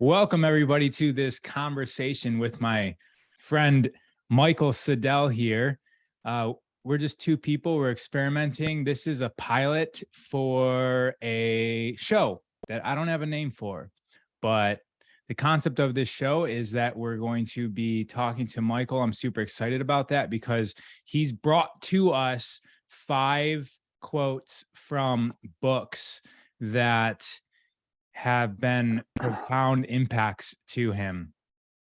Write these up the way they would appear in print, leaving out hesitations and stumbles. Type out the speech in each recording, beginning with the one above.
Welcome everybody to this conversation with my friend Michael Siddall here. We're just two people. We're experimenting. This is a pilot for a show that I don't have a name for, but the concept of this show is that we're going to be talking to Michael. I'm super excited about that because he's brought to us 5 quotes from books that have been profound impacts to him.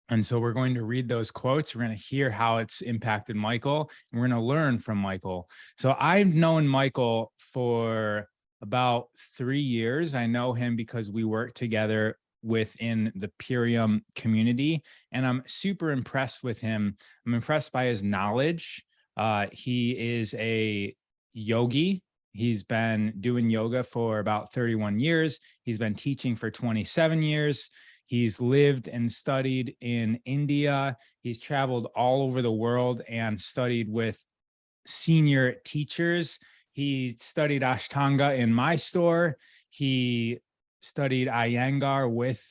And so we're going to read those quotes. We're going to hear how it's impacted Michael, and we're going to learn from Michael. So I've known Michael for about 3 years. I know him because we work together within the Purium community, and I'm super impressed with him. I'm impressed by his knowledge. He is a yogi. He's been doing yoga for about 31 years. He's been teaching for 27 years. He's lived and studied in India. He's traveled all over the world and studied with senior teachers. He studied Ashtanga in my store. He studied Iyengar with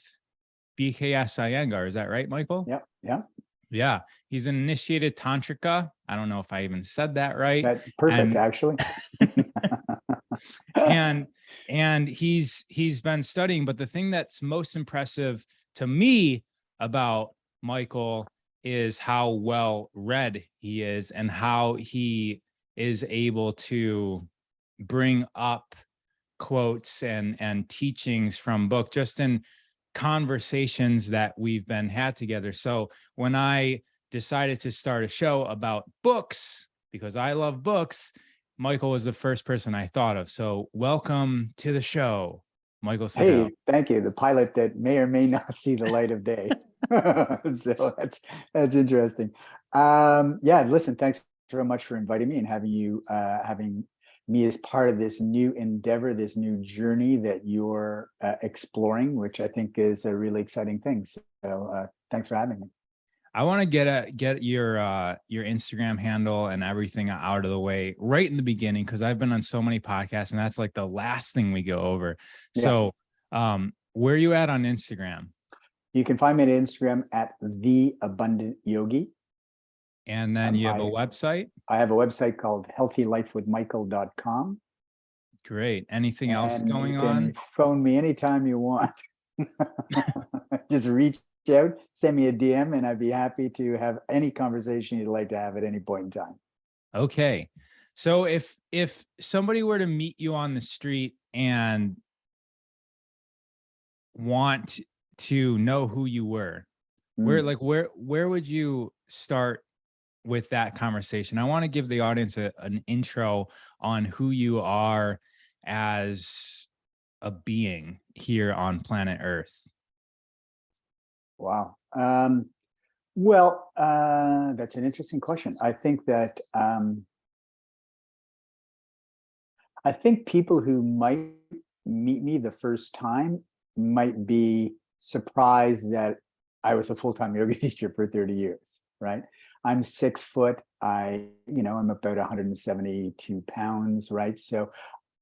BKS Iyengar. Is that right, Michael? Yep. Yeah. Yeah. He's an initiated tantrika. I don't know if I even said that right. That's perfect, actually. and he's been studying, but the thing that's most impressive to me about Michael is how well read he is and how he is able to bring up quotes and teachings from book just in conversations that we've been had together. So when I decided to start a show about books, because I love books, Michael was the first person I thought of. So welcome to the show, Michael Siddall. Hey, thank you. The pilot that may or may not see the light of day. So that's interesting. Yeah, listen, thanks very much for inviting me and having me as part of this new endeavor, this new journey that you're exploring, which I think is a really exciting thing. So thanks for having me. I want to get your Instagram handle and everything out of the way right in the beginning, because I've been on so many podcasts and that's like the last thing we go over. Yeah. So where are you at on Instagram? You can find me on Instagram at The Abundant Yogi. And then you have a website? I have a website called healthylifewithmichael.com. Great. Anything else going on? You can phone me anytime you want. Just reach out, send me a DM, and I'd be happy to have any conversation you'd like to have at any point in time. Okay. So if somebody were to meet you on the street and want to know who you were, where would you start with that conversation? I want to give the audience an intro on who you are as a being here on planet Earth. Wow. Well, that's an interesting question. I think that I think people who might meet me the first time might be surprised that I was a full-time yoga teacher for 30 years, right? I'm 6 foot. I'm about 172 pounds, right? So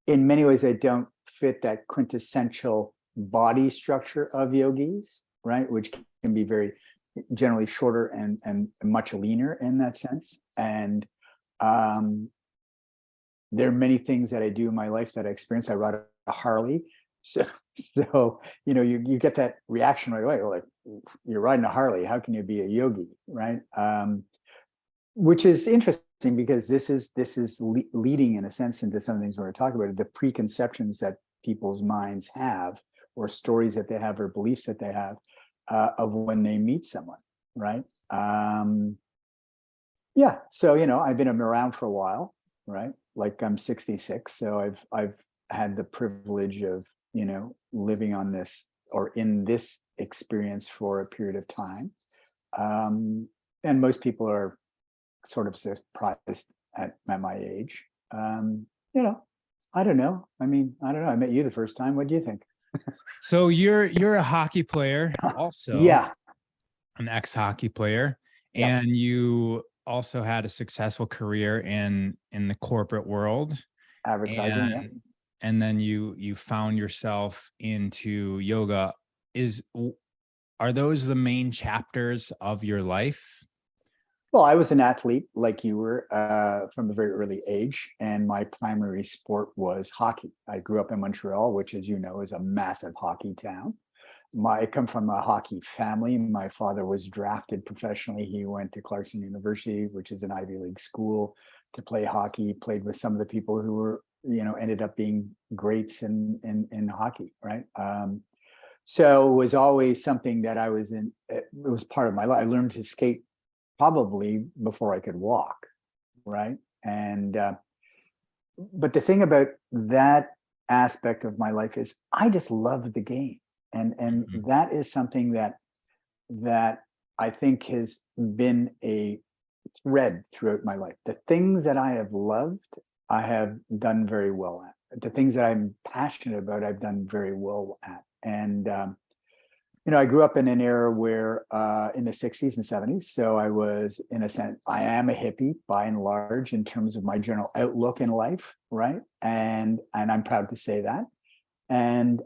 in many ways, I don't fit that quintessential body structure of yogis, right? Which can be very generally shorter and much leaner in that sense. And there are many things that I do in my life that I experience. I ride a Harley. So you get that reaction right away. Like, you're riding a Harley, how can you be a yogi, right? Which is interesting because this is leading in a sense into some of the things we're talking about, the preconceptions that people's minds have, or stories that they have, or beliefs that they have of when they meet someone, right? Yeah, so I've been around for a while, right? Like, I'm 66, so I've had the privilege of living on this, or in this experience, for a period of time, and most people are sort of surprised at my age. I don't know. I mean, I don't know. I met you the first time. What do you think? So you're a hockey player also. Yeah. An ex-hockey player. Yep. And you also had a successful career in the corporate world. Advertising, and then you found yourself into yoga. Are those the main chapters of your life? Well, I was an athlete like you were from a very early age, and my primary sport was hockey. I grew up in Montreal, which, as you know, is a massive hockey town. I come from a hockey family. My father was drafted professionally. He went to Clarkson University, which is an Ivy League school, to play hockey. Played with some of the people who were, ended up being greats in hockey, right? So it was always something that I was in. It was part of my life. I learned to skate probably before I could walk, right? And but the thing about that aspect of my life is I just loved the game, and Mhm. that is something that I think has been a thread throughout my life. The things that I have loved, I have done very well at. The things that I'm passionate about, I've done very well at. And I grew up in an era where in the 60s and 70s. So I was, in a sense, I am a hippie by and large in terms of my general outlook in life, right? And I'm proud to say that. And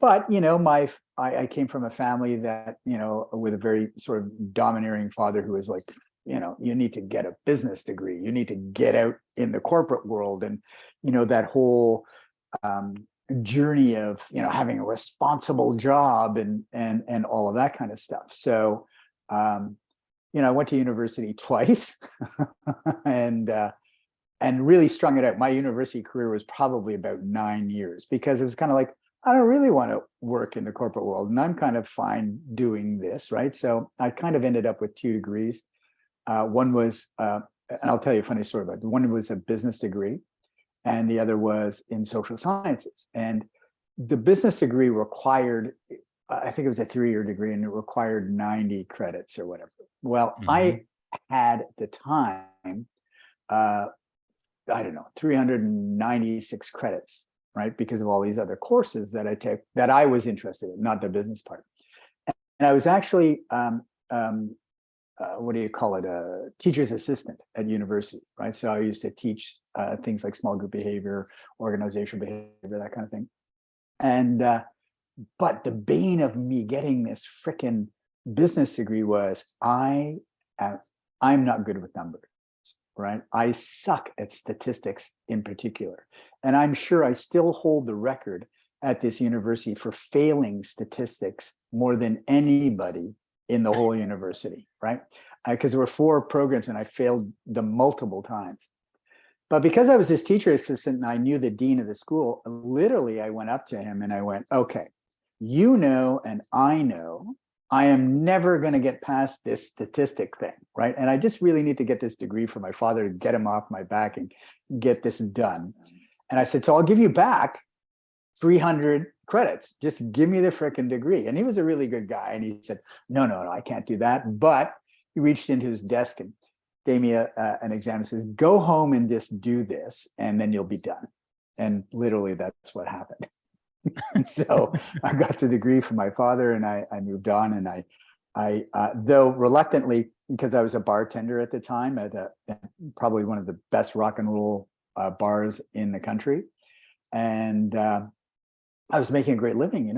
but I came from a family that, with a very sort of domineering father who was like, you need to get a business degree, you need to get out in the corporate world, and that whole um, journey of having a responsible job and all of that kind of stuff. So I went to university twice and really strung it out. My university career was probably about 9 years, because it was kind of like, I don't really want to work in the corporate world, and I'm kind of fine doing this, right? So I kind of ended up with 2 degrees. One was, and I'll tell you a funny story about it. One was a business degree, and the other was in social sciences. And the business degree required, I think it was a 3-year degree, and it required 90 credits or whatever. Well, Mhm. I had at the time, uh, I don't know, 396 credits, right? Because of all these other courses that I took that I was interested in, not the business part. And I was actually, what do you call it, a teacher's assistant at university, right? So I used to teach things like small group behavior, organizational behavior, that kind of thing. And, but the bane of me getting this freaking business degree was I'm not good with numbers, right? I suck at statistics in particular. And I'm sure I still hold the record at this university for failing statistics more than anybody in the whole university, right? Because there were 4 programs and I failed them multiple times. But because I was his teacher assistant and I knew the dean of the school, literally I went up to him and I went, okay, and I know I am never going to get past this statistic thing, right? And I just really need to get this degree for my father to get him off my back and get this done. And I said, so I'll give you back 300 credits. Just give me the freaking degree. And he was a really good guy. And he said, no, I can't do that. But he reached into his desk and gave me an exam and says, go home and just do this, and then you'll be done. And literally that's what happened. And so I got the degree from my father, and I moved on. And I though reluctantly, because I was a bartender at the time at probably one of the best rock and roll bars in the country. And I was making a great living.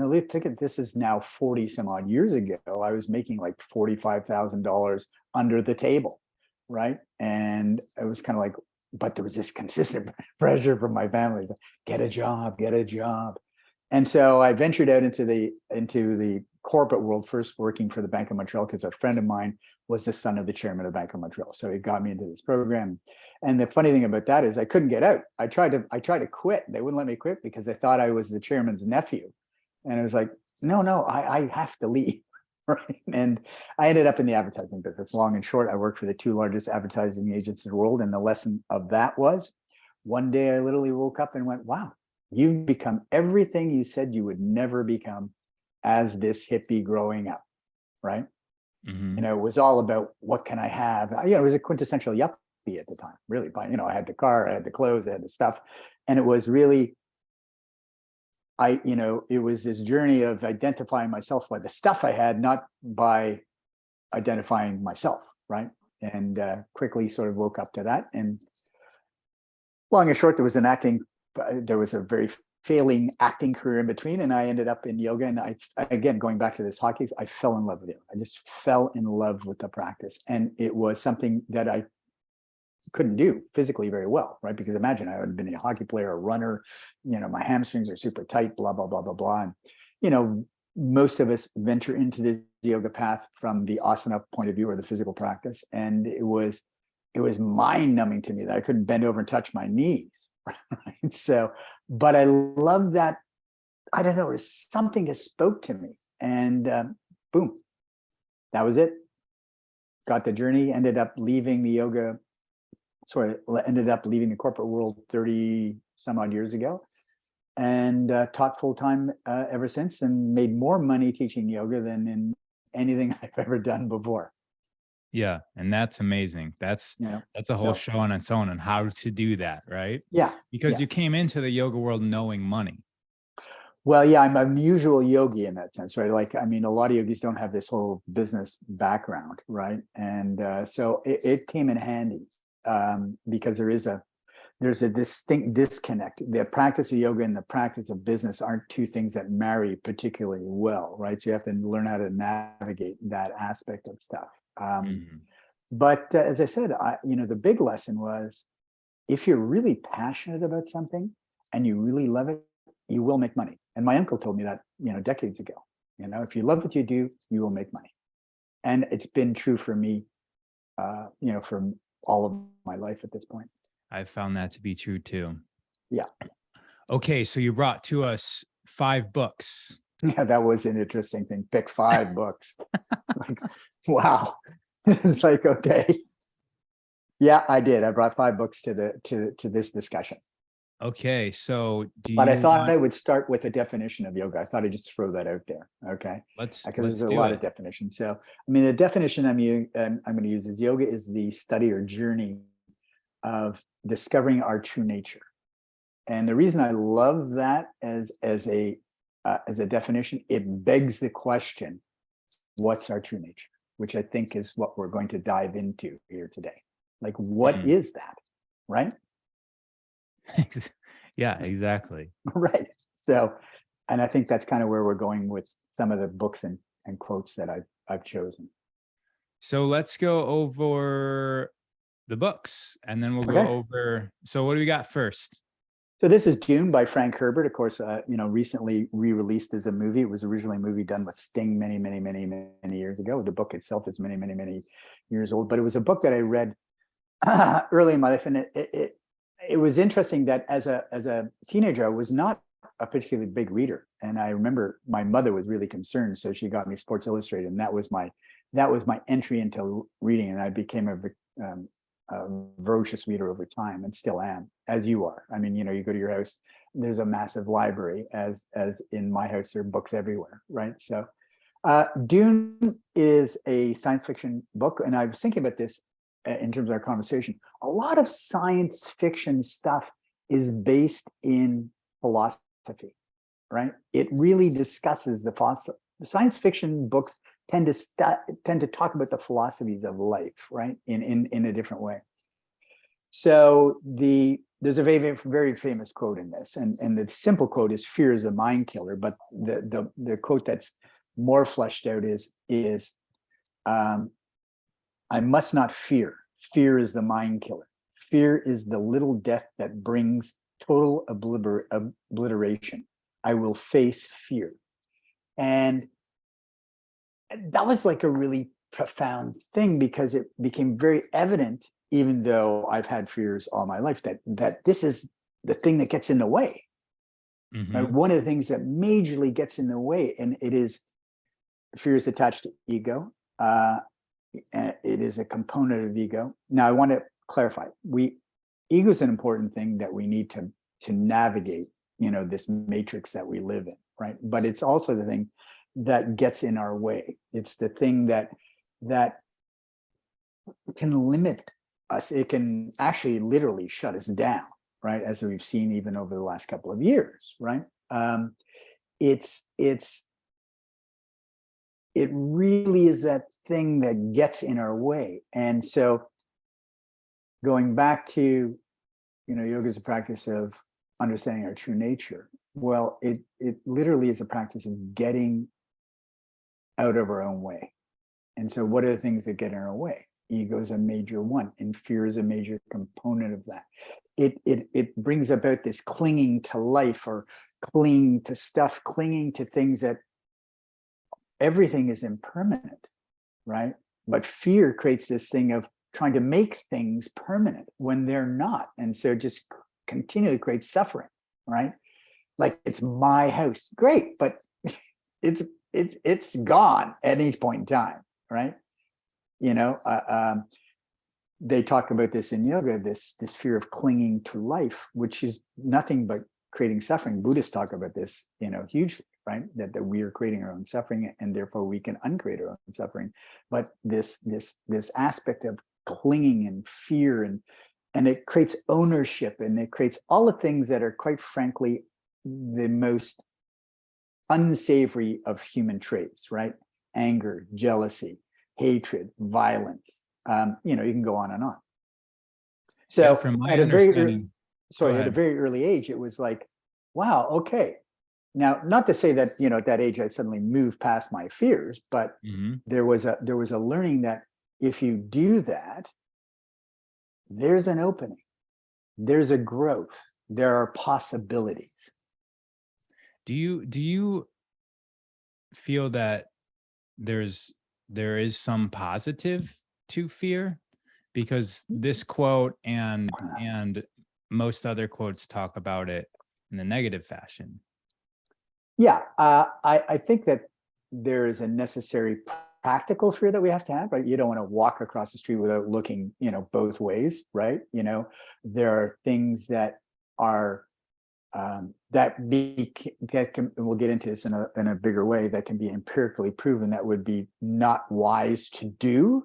This is now 40 some odd years ago. I was making like $45,000 under the table, right? And it was kind of like, but there was this consistent pressure from my family: get a job, get a job. And so I ventured out into the corporate world, first working for the Bank of Montreal, because a friend of mine was the son of the chairman of the Bank of Montreal. So he got me into this program. And the funny thing about that is I couldn't get out. I tried to quit. They wouldn't let me quit because they thought I was the chairman's nephew. And I was like, no, I have to leave. Right. And I ended up in the advertising business. Long and short, I worked for the 2 largest advertising agents in the world. And the lesson of that was, one day I literally woke up and went, wow, you've become everything you said you would never become as this hippie growing up, right? Mhm. It was all about what can I have? It was a quintessential yuppie at the time, really. But I had the car, I had the clothes, I had the stuff, and it was really, it was this journey of identifying myself by the stuff I had, not by identifying myself, right? And quickly sort of woke up to that. And long and short, there was a very failing acting career in between, and I ended up in yoga. And again, going back to this hockey, I fell in love with it. I just fell in love with the practice, and it was something that I couldn't do physically very well, right? Because imagine I had been a hockey player, a runner, my hamstrings are super tight, blah, blah, blah, blah, blah. And, most of us venture into the yoga path from the asana point of view or the physical practice. And it was mind numbing to me that I couldn't bend over and touch my knees. Right? So, but I love that. I don't know, it was something that spoke to me, and boom, that was it. Got the journey, ended up leaving the corporate world 30 some odd years ago, and taught full-time ever since, and made more money teaching yoga than in anything I've ever done before. Yeah. And that's amazing. That's a whole show on its own on how to do that, right? Yeah. Because you came into the yoga world knowing money. Well, yeah, I'm an unusual yogi in that sense, right? Like, I mean, a lot of yogis don't have this whole business background, right? And so it came in handy because there's a distinct disconnect. The practice of yoga and the practice of business aren't two things that marry particularly well, right? So you have to learn how to navigate that aspect of stuff. But as I said, the big lesson was, if you're really passionate about something and you really love it, you will make money. And my uncle told me that, decades ago. If you love what you do, you will make money. And it's been true for me, for all of my life at this point. I found that to be true too. Yeah. Okay, so you brought to us 5 books. Yeah, that was an interesting thing. Pick 5 books. Like, wow. It's like, okay. Yeah, I did. I brought 5 books to this discussion. Okay, so but I thought I would start with a definition of yoga. I thought I'd just throw that out there. Okay. Because there's a lot of definitions. So, I mean, the definition I'm going to use is yoga is the study or journey of discovering our true nature. And the reason I love that as a definition, it begs the question, what's our true nature? Which I think is what we're going to dive into here today. Like, what is that? Right? Yeah, exactly. Right. So, and I think that's kind of where we're going with some of the books and quotes that I've chosen. So let's go over the books, and then we'll go over. So what do we got first? So this is Dune by Frank Herbert. Of course, recently re-released as a movie. It was originally a movie done with Sting many, many, many, many years ago. The book itself is many, many, many years old, but it was a book that I read early in my life, and it was interesting that as a teenager, I was not a particularly big reader, and I remember my mother was really concerned, so she got me Sports Illustrated, and that was my entry into reading, and I became a voracious reader over time, and still am, as you are. I mean, you go to your house, there's a massive library, as in my house, there are books everywhere, right? So Dune is a science fiction book, and I was thinking about this in terms of our conversation. A lot of science fiction stuff is based in philosophy, right? It really discusses the science fiction books tend to talk about the philosophies of life, right? In a different way. So there's a very, very famous quote in this, and the simple quote is "Fear is a mind killer," but the quote that's more fleshed out is I must not fear. Fear is the mind killer. Fear is the little death that brings total obliteration. I will face fear. And that was like a really profound thing, because it became very evident, even though I've had fears all my life, that this is the thing that gets in the way. Right? One of the things that majorly gets in the way, and it is fear is attached to ego. It is a component of ego. Now, I want to clarify: ego is an important thing that we need to navigate, this matrix that we live in, right? But it's also the thing that gets in our way. It's the thing that can limit us. It can actually literally shut us down, right? As we've seen even over the last couple of years, right? It really is that thing that gets in our way. And so going back to, yoga is a practice of understanding our true nature. Well, it literally is a practice of getting out of our own way. And so what are the things that get in our way? Ego is a major one, and fear is a major component of that. It brings about this clinging to life, or clinging to stuff, clinging to things that everything is impermanent, right? But fear creates this thing of trying to make things permanent when they're not. And so just continually creates suffering, right? Like, it's my house. Great, but it's gone at each point in time, right? You know, they talk about this in yoga, this fear of clinging to life, which is nothing but creating suffering. Buddhists talk about this, hugely, right? That we are creating our own suffering, and therefore we can uncreate our own suffering. But this aspect of clinging and fear, and it creates ownership, and it creates all the things that are, quite frankly, the most unsavory of human traits, right? Anger, jealousy, hatred, violence. You can go on and on. So Yeah, from my at a very understanding, at a very early age, it was like, wow, okay. Now, not to say that, at that age I suddenly moved past my fears, but there was a learning that if you do that, there's an opening, there's a growth, there are possibilities. Do you feel that there is some positive to fear? Because this quote and most other quotes talk about it in the negative fashion. Yeah, I think that there is a necessary practical fear that we have to have, right? You don't want to walk across the street without looking, both ways, right? There are things that are we'll get into this in a bigger way, that can be empirically proven that would be not wise to do,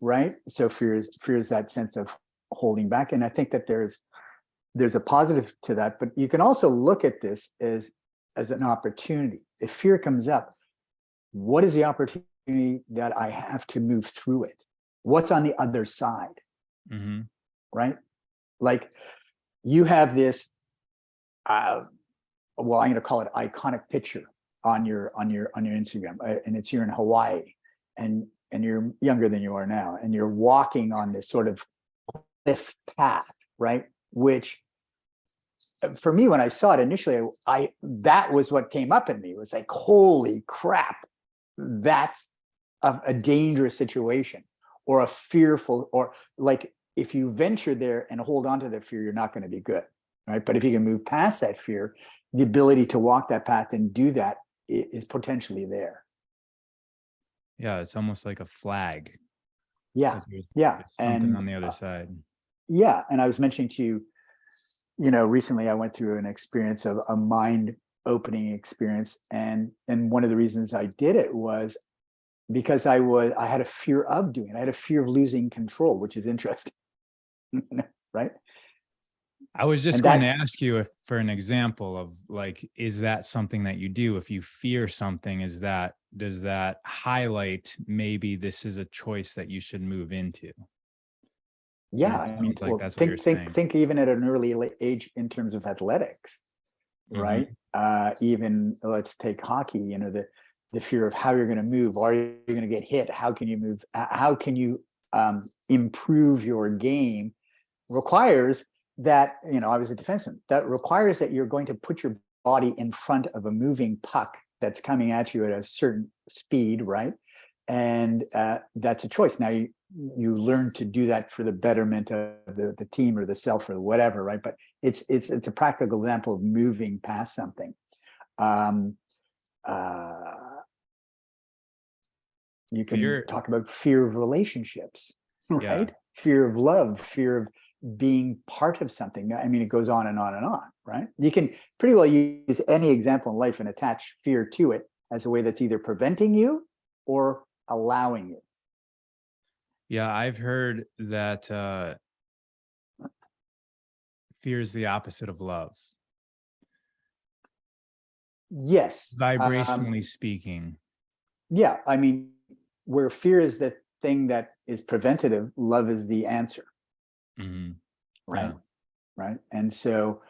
right? So fear is that sense of holding back, and I think that there's a positive to that, but you can also look at this as an opportunity. If fear comes up, what is the opportunity that I have to move through it? What's on the other side? Right? Like, you have this well, I'm going to call it iconic picture on your Instagram, and it's you're in Hawaii, and you're younger than you are now, and you're walking on this sort of cliff path, right? Which, for me, when I saw it initially, that was what came up in me. It was like, holy crap, that's a dangerous situation, or a fearful, or like, if you venture there and hold on to the fear, you're not going to be good. Right. But if you can move past that fear, the ability to walk that path and do that is potentially there. Yeah, it's almost like a flag. Yeah. There's something on the other side. Yeah. And I was mentioning to you, recently I went through an experience of a mind opening experience. And one of the reasons I did it was because I had a fear of doing it. I had a fear of losing control, which is interesting. Right. I was just going to ask you for an example of, like, is that something that you do? If you fear something, does that highlight maybe this is a choice that you should move into? Yeah, I mean, like that's what you're saying. Think even at an early age in terms of athletics, right? Even, let's take hockey. The fear of how you're going to move. Are you going to get hit? How can you move? How can you improve your game? Requires that, I was a defenseman. That requires that you're going to put your body in front of a moving puck that's coming at you at a certain speed, right? And that's a choice. Now you learn to do that for the betterment of the team or the self or whatever, right? But it's a practical example of moving past something. You can talk about fear of relationships, right? Yeah. Fear of love, fear of being part of something. I mean, it goes on and on and on, right? You can pretty well use any example in life and attach fear to it as a way that's either preventing you or allowing you. Yeah, I've heard that fear is the opposite of love. Yes. Vibrationally speaking. Yeah, I mean, where fear is the thing that is preventative, love is the answer. Right. Yeah. Right. And so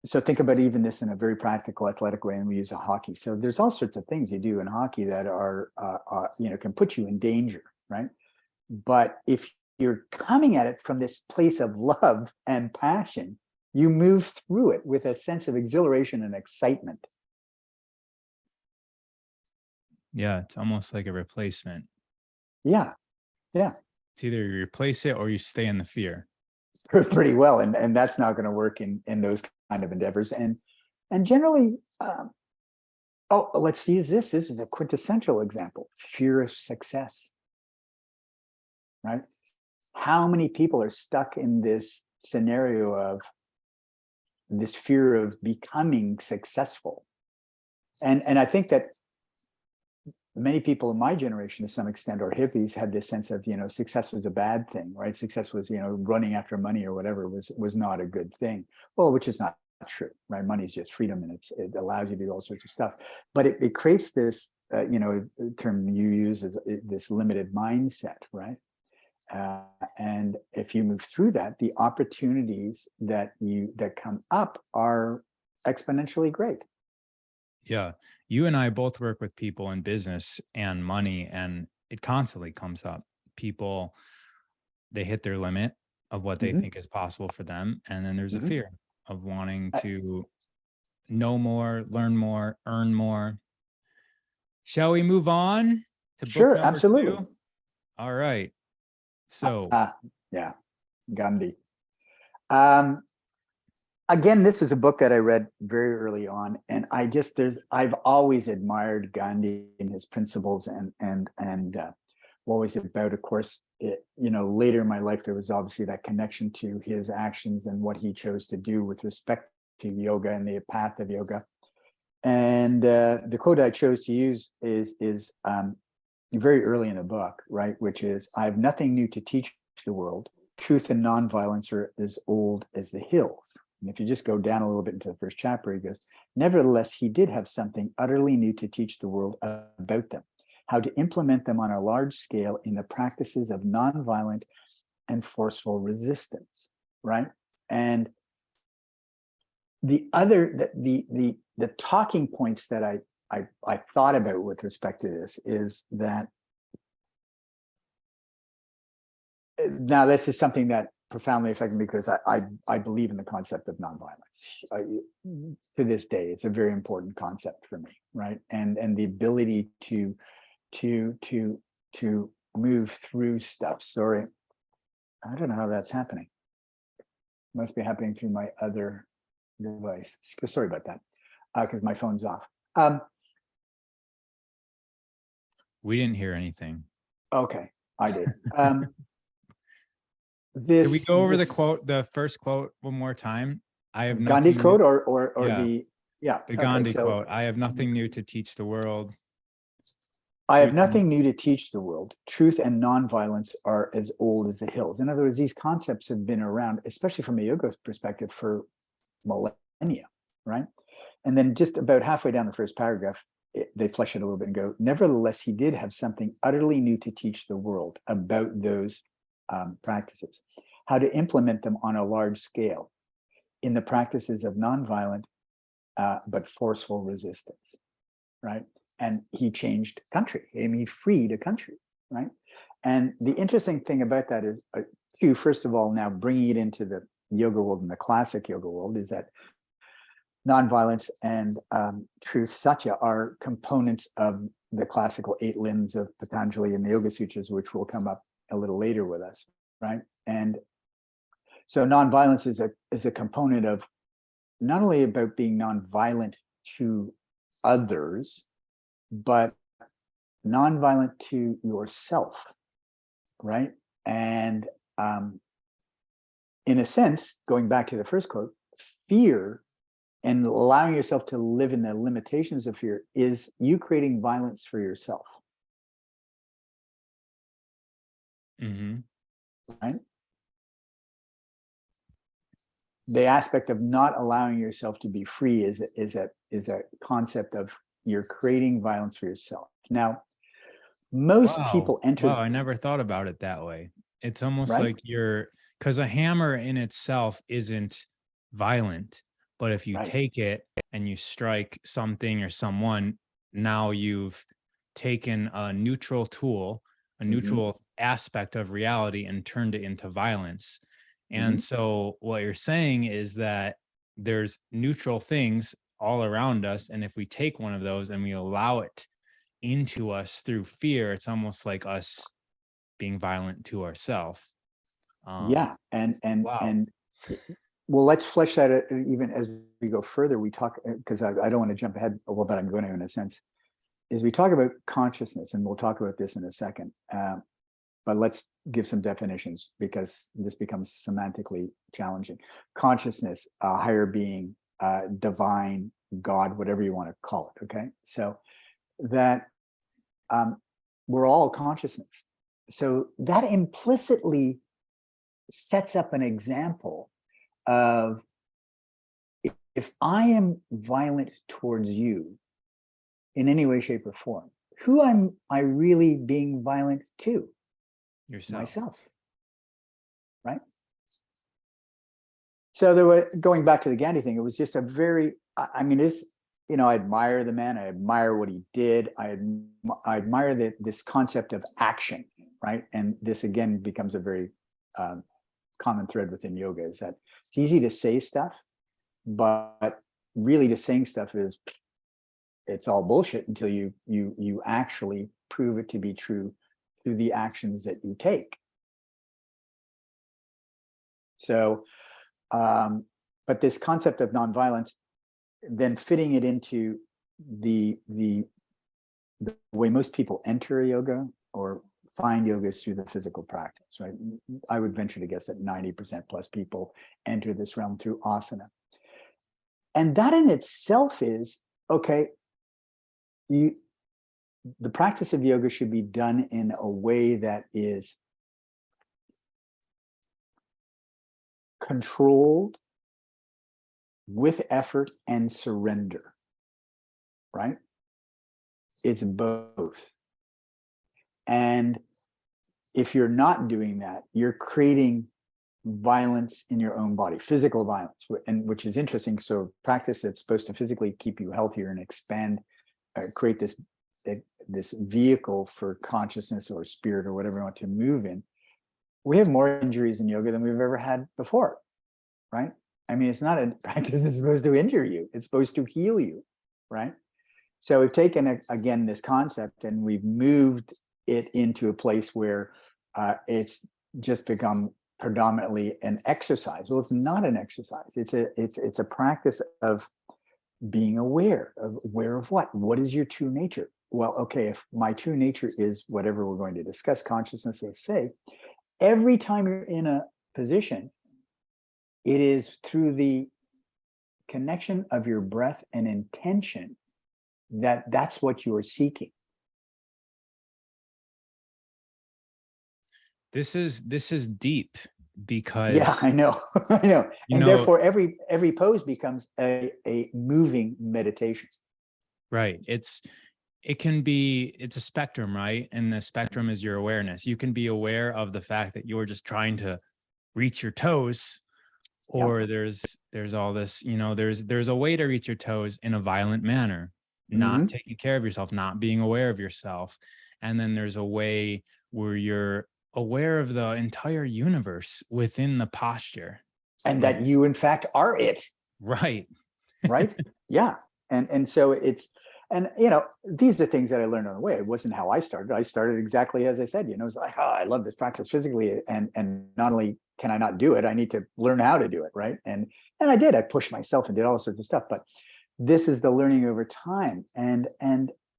So think about even this in a very practical athletic way, and we use a hockey. So there's all sorts of things you do in hockey that are can put you in danger, right? But if you're coming at it from this place of love and passion, you move through it with a sense of exhilaration and excitement. Yeah, it's almost like a replacement. Yeah, It's either you replace it or you stay in the fear. pretty well, and that's not going to work in those kind of endeavors. And generally, let's use this. This is a quintessential example: fear of success. Right? How many people are stuck in this scenario of this fear of becoming successful? And I think that many people in my generation, to some extent, or hippies, had this sense of, success was a bad thing, right? Success was, running after money or whatever was not a good thing. Well, which is not true, right? Money is just freedom, and it allows you to do all sorts of stuff. But it creates this, term you use is this limited mindset, right? And if you move through that, the opportunities that come up are exponentially great. Yeah. You and I both work with people in business and money, and it constantly comes up. People, they hit their limit of what they Mhm. think is possible for them. And then there's a Mhm. fear of wanting Uh, to know more, learn more, earn more. Shall we move on to book Sure, number absolutely. 2? All right. So Yeah, Gandhi. Um, Again, this is a book that I read very early on, and I've always admired Gandhi and his principles, and what was it about? Of course, later in my life, there was obviously that connection to his actions and what he chose to do with respect to yoga and the path of yoga. And the quote I chose to use is very early in the book, right? Which is, "I have nothing new to teach the world. Truth and nonviolence are as old as the hills." And if you just go down a little bit into the first chapter, he goes, "Nevertheless, he did have something utterly new to teach the world about them, how to implement them on a large scale in the practices of nonviolent and forceful resistance," right? And the talking points that I thought about with respect to this is that now this is something that profoundly affected me, because I believe in the concept of nonviolence. To this day, it's a very important concept for me, right? And the ability to move through stuff. Sorry, I don't know how that's happening. It must be happening through my other device. Sorry about that, because my phone's off. we didn't hear anything. Okay, I did. Did we go over the first quote one more time? I have Gandhi's nothing quote, new. or Yeah, the the okay. Gandhi So quote. I have nothing new to teach the world. I have Truth and- nothing new to teach the world. Truth and nonviolence are as old as the hills. In other words, these concepts have been around, especially from a yoga perspective, for millennia, right? And then just about halfway down the first paragraph, they flesh it a little bit and go, "Nevertheless, he did have something utterly new to teach the world about those practices, how to implement them on a large scale in the practices of nonviolent but forceful resistance," right? And he changed country. I mean, he freed a country, right? And the interesting thing about that is, first of all, now bringing it into the yoga world and the classic yoga world, is that nonviolence and truth, satya, are components of the classical 8 limbs of Patanjali and the Yoga Sutras, which will come up a little later with us, right? And so nonviolence is a component of not only about being nonviolent to others, but nonviolent to yourself, right? And in a sense, going back to the first quote, fear and allowing yourself to live in the limitations of fear is you creating violence for yourself, right? The aspect of not allowing yourself to be free is a concept of you're creating violence for yourself. Now, most people enter, Wow, I never thought about it that way. It's almost right? like because a hammer in itself isn't violent, But if you Right. take it and you strike something or someone, now you've taken a neutral tool, a Hmm. neutral aspect of reality, and turned it into violence. Hmm. And so what you're saying is that there's neutral things all around us. And if we take one of those and we allow it into us through fear, it's almost like us being violent to ourselves. Yeah. Wow. Well, let's flesh that out even as we go further. We talk, because I don't want to jump ahead, well, but I'm going to in a sense, is we talk about consciousness, and we'll talk about this in a second. But let's give some definitions because this becomes semantically challenging. Consciousness, higher being, divine, God, whatever you want to call it. Okay. So that we're all consciousness. So that implicitly sets up an example of, if I am violent towards you in any way, shape, or form, who am I really being violent to? Yourself. Myself, right? So there were, going back to the Gandhi thing, it was just a very, I mean, it's, I admire the man, I admire what he did, I admire this concept of action, right? And this again becomes a very common thread within yoga, is that it's easy to say stuff, but really to saying stuff is, it's all bullshit until you actually prove it to be true through the actions that you take. So but this concept of nonviolence, then fitting it into the way most people enter yoga or find yoga is through the physical practice, right? I would venture to guess that 90% plus people enter this realm through asana. And that in itself is, okay, the practice of yoga should be done in a way that is controlled, with effort and surrender, right? It's both. And if you're not doing that, you're creating violence in your own body, physical violence, and which is interesting. So practice that's supposed to physically keep you healthier and expand, create this vehicle for consciousness or spirit or whatever you want to move in. We have more injuries in yoga than we've ever had before, right? I mean, it's not a practice that's supposed to injure you. It's supposed to heal you, right? So we've taken, again, this concept and we've moved it into a place where it's just become predominantly an exercise. Well, it's not an exercise. It's a practice of being aware of what? What is your true nature? Well, okay, if my true nature is whatever we're going to discuss, consciousness, let's say, every time you're in a position, it is through the connection of your breath and intention that's what you are seeking. This is deep Yeah, because I know. I know. you And know therefore every pose becomes a moving meditation. right. It's a spectrum, right? And the spectrum is your awareness. You can be aware of the fact that you're just trying to reach your toes, Yep. or there's all this, there's a way to reach your toes in a violent manner, not Mm-hmm. taking care of yourself, not being aware of yourself. And then there's a way where you're aware of the entire universe within the posture. And Like, that you in fact are it. right. Right. Yeah. And so it's, and these are things that I learned on the way. It wasn't how I started. I started exactly as I said. It's like, oh, I love this practice physically, and not only can I not do it, I need to learn how to do it, right? And I did. I pushed myself and did all sorts of stuff. But this is the learning over time, and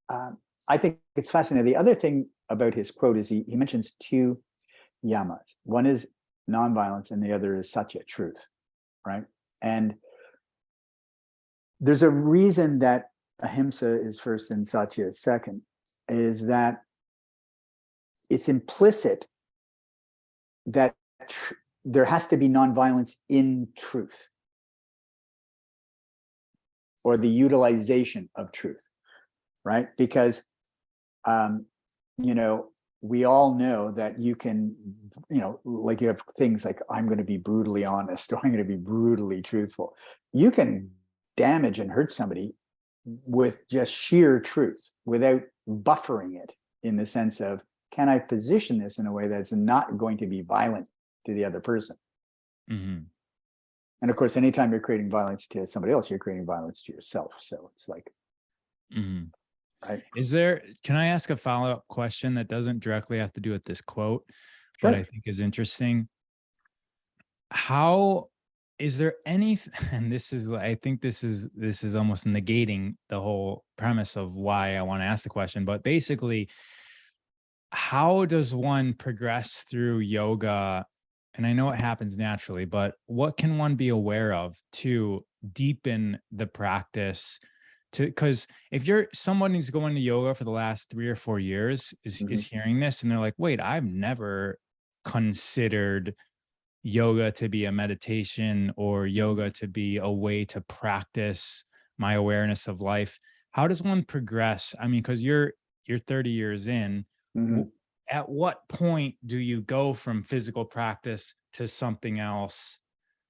I think it's fascinating. The other thing about his quote is he mentions two yamas. One is nonviolence, and the other is satya, truth, right? And there's a reason that ahimsa is first and satya is second, is that it's implicit that there has to be nonviolence in truth, or the utilization of truth, right? Because, you know, we all know that you can, like you have things like, I'm going to be brutally honest, or I'm going to be brutally truthful. You can damage and hurt somebody with just sheer truth without buffering it, in the sense of, can I position this in a way that's not going to be violent to the other person? Mm-hmm. And of course, anytime you're creating violence to somebody else, you're creating violence to yourself. So it's like, Mm-hmm. right. Can I ask a follow-up question that doesn't directly have to do with this quote, but Sure. I think is interesting? How is there any, and I think this is almost negating the whole premise of why I want to ask the question, but basically, how does one progress through yoga? And I know it happens naturally, but what can one be aware of to deepen the practice? Because if you're someone who's going to yoga for the last 3 or 4 years is Mhm. hearing this and they're like, wait, I've never considered yoga to be a meditation or yoga to be a way to practice my awareness of life. How does one progress? I mean, because you're 30 years in. Mhm. At what point do you go from physical practice to something else?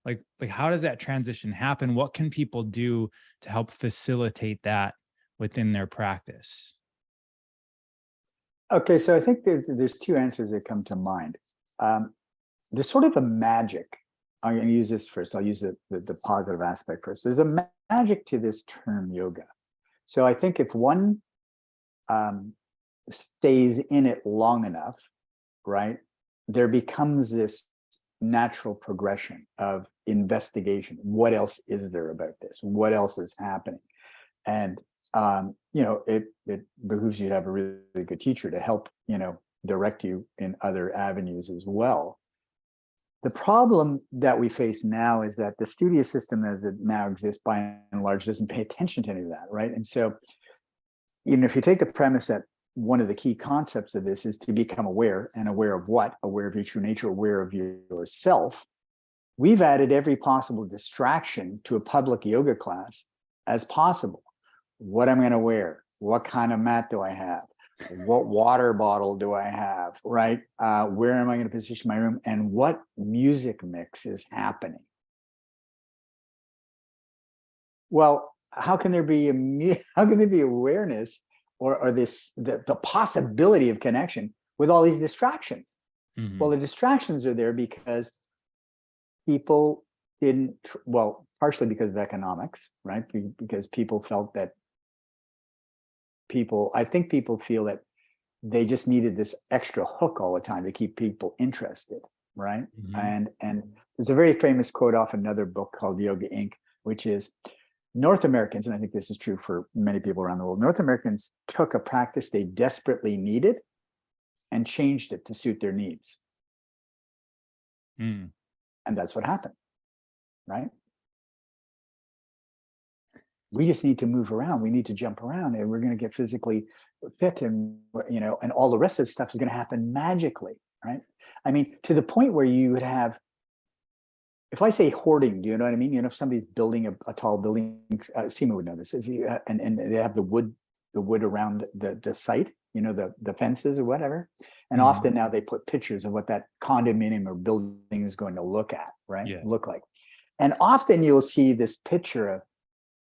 Like how does that transition happen? What can people do to help facilitate that within their practice? Okay, so I think there's two answers that come to mind. Um, there's sort of a magic. I'm going to use this first. I'll use the positive aspect first. There's a magic to this term yoga. So I think if one stays in it long enough, right, there becomes this natural progression of investigation. What else is there about this? What else is happening? And it behooves you to have a really good teacher to help direct you in other avenues as well. The problem that we face now is that the studio system as it now exists by and large doesn't pay attention to any of that, right? And so, if you take the premise that one of the key concepts of this is to become aware, and aware of what? Aware of your true nature, aware of yourself. We've added every possible distraction to a public yoga class as possible. What I'm going to wear, what kind of mat do I have, what water bottle do I have, right? Where am I going to position my room, and what music mix is happening? Well, how can there be awareness or the possibility of connection with all these distractions? Well, Mhm. the distractions are there because people didn't, partially because of economics, right? Because people felt that I think people feel that they just needed this extra hook all the time to keep people interested, right? Mhm. And there's a very famous quote off another book called Yoga Inc., which is North Americans, and I think this is true for many people around the world, North Americans took a practice they desperately needed and changed it to suit their needs. Mm. And that's what happened, right? We just need to move around. We need to jump around, and we're going to get physically fit, and and all the rest of the stuff is going to happen magically, right? I mean, to the point where you would have, if I say hoarding, do you know what I mean? If somebody's building a tall building, Seema would know this. If you and they have the wood around the site, the fences or whatever, and Mhm. often now they put pictures of what that condominium or building is going to look Yeah. like, and often you'll see this picture of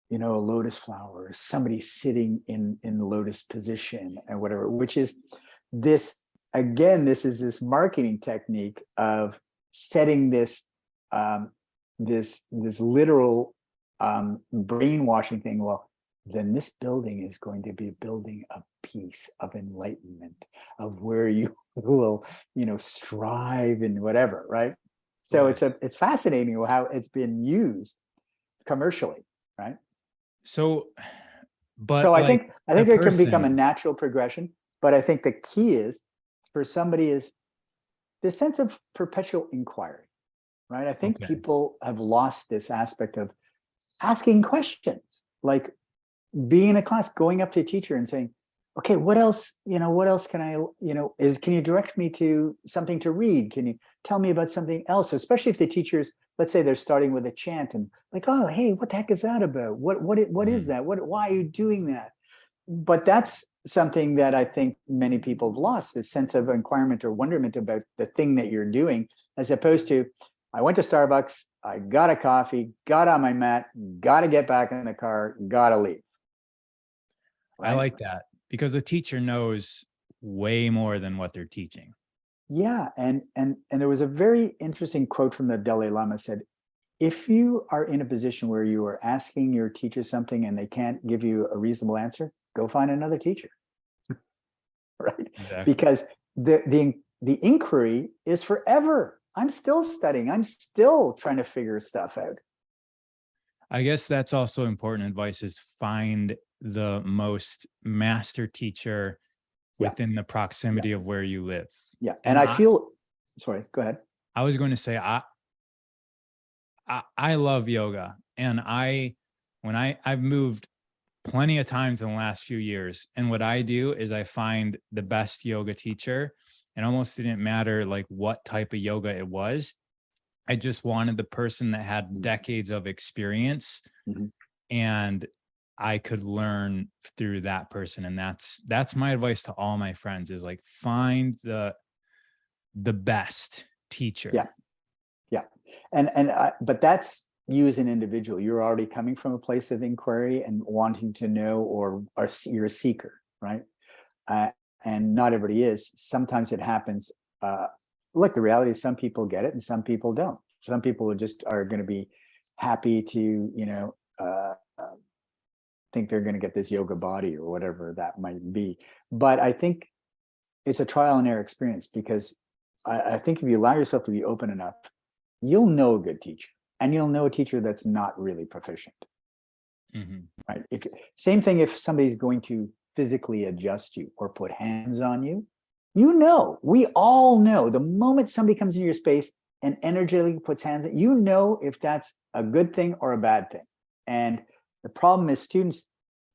a lotus flower, or somebody sitting in the lotus position or whatever, which is this, again, this is this marketing technique of setting this this literal brainwashing thing. Well, then this building is going to be a building of peace, of enlightenment, of where you will strive in whatever, right? So Right. it's fascinating how it's been used commercially, right? So, So but I like think the it can become a person, natural progression, but I think the key is for somebody is the sense of perpetual inquiry, right? I think okay. people have lost this aspect of asking questions, like being in a class, going up to a teacher and saying, okay, what else can I, can you direct me to something to read? Can you tell me about something else? Especially if the teachers, let's say they're starting with a chant and like, oh, hey, what the heck is that about? What is Mhm. that? Why are you doing that? But that's something that I think many people have lost, this sense of inquirement or wonderment about the thing that you're doing, as opposed to, I went to Starbucks, I got a coffee, got on my mat, got to get back in the car, got to leave. Right? I like that, because the teacher knows way more than what they're teaching. Yeah. And there was a very interesting quote from the Dalai Lama said, if you are in a position where you are asking your teacher something and they can't give you a reasonable answer, go find another teacher. Right? Exactly. Because the inquiry is forever. I'm still studying. I'm still trying to figure stuff out. I guess that's also important advice, is find the most master teacher within the proximity of where you live. Yeah. And I feel, sorry, go ahead. I was going to say, I love yoga, and I've moved plenty of times in the last few years. And what I do is I find the best yoga teacher, and almost didn't matter like what type of yoga it was. I just wanted the person that had decades of experience, and I could learn through that person. And that's my advice to all my friends, is like, find the best teacher. Yeah. Yeah. But that's you as an individual. You're already coming from a place of inquiry and wanting to know, or you're a seeker, right? And not everybody is. Sometimes it happens. Look, the reality is some people get it and some people don't. Some people are going to be happy to, think they're going to get this yoga body or whatever that might be. But I think it's a trial and error experience, because I think if you allow yourself to be open enough, you'll know a good teacher, and you'll know a teacher that's not really proficient. Right? Same thing if somebody's going to physically adjust you or put hands on you. We all know the moment somebody comes into your space and energetically puts hands on, if that's a good thing or a bad thing. And the problem is students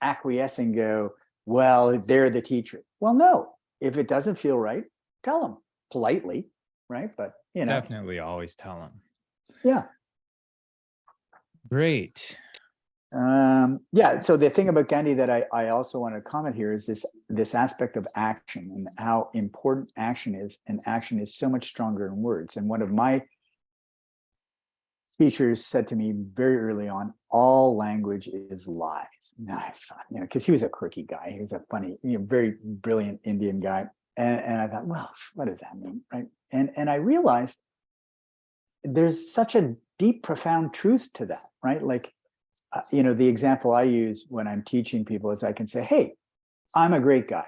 acquiesce and go, well, they're the teacher. Well, no, if it doesn't feel right, tell them politely, right? But definitely always tell them. Yeah. Great. So the thing about Gandhi that I also want to comment here is this aspect of action, and how important action is, and action is so much stronger than words. And one of my teachers said to me very early on, all language is lies. Now I thought, because he was a quirky guy, he was a funny, very brilliant Indian guy, and I thought, well, what does that mean, right? And I realized there's such a deep, profound truth to that, right? Like, the example I use when I'm teaching people is I can say, hey, I'm a great guy.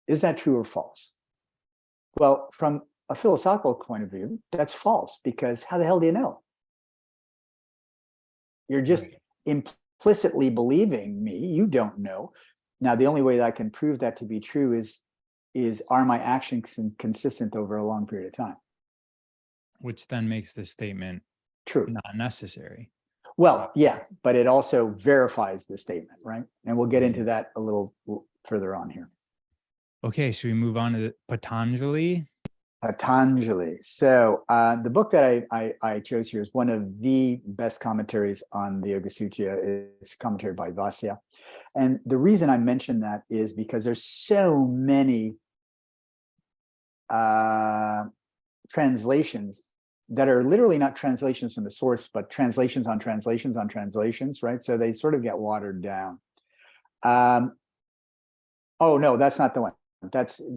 Is that true or false? Well, from a philosophical point of view, that's false, because how the hell do you know? You're just implicitly believing me. You don't know. Now, the only way that I can prove that to be true is are my actions consistent over a long period of time? Which then makes this statement true, not necessary. Well, yeah, but it also verifies the statement, right? And we'll get into that a little further on here. Okay, should we move on to Patanjali? Patanjali. So the book that I chose here is one of the best commentaries on the Yoga Sutra. It's a commentary by Vasya. And the reason I mention that is because there's so many translations that are literally not translations from the source, but translations on translations on translations, right? So they sort of get watered down. Oh, no, that's not the one.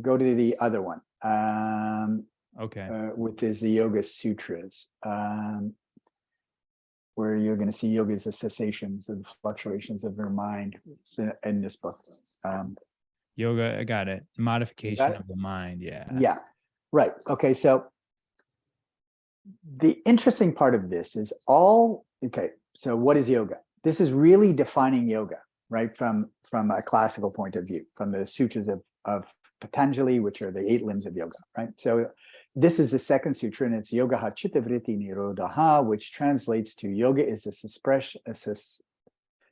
Go to the other one. Which is the Yoga Sutras, where you're going to see yoga is the cessations and fluctuations of your mind. It's in this book. Yoga, I got it. Modification of the mind. Yeah. Yeah. Right. Okay. So the interesting part of this is so what is yoga? This is really defining yoga, right? From a classical point of view, from the sutras of Patanjali, which are the 8 limbs of yoga, right? So this is the second sutra, and it's Yogaha Chitta Vritti Nirodhaha, which translates to yoga is a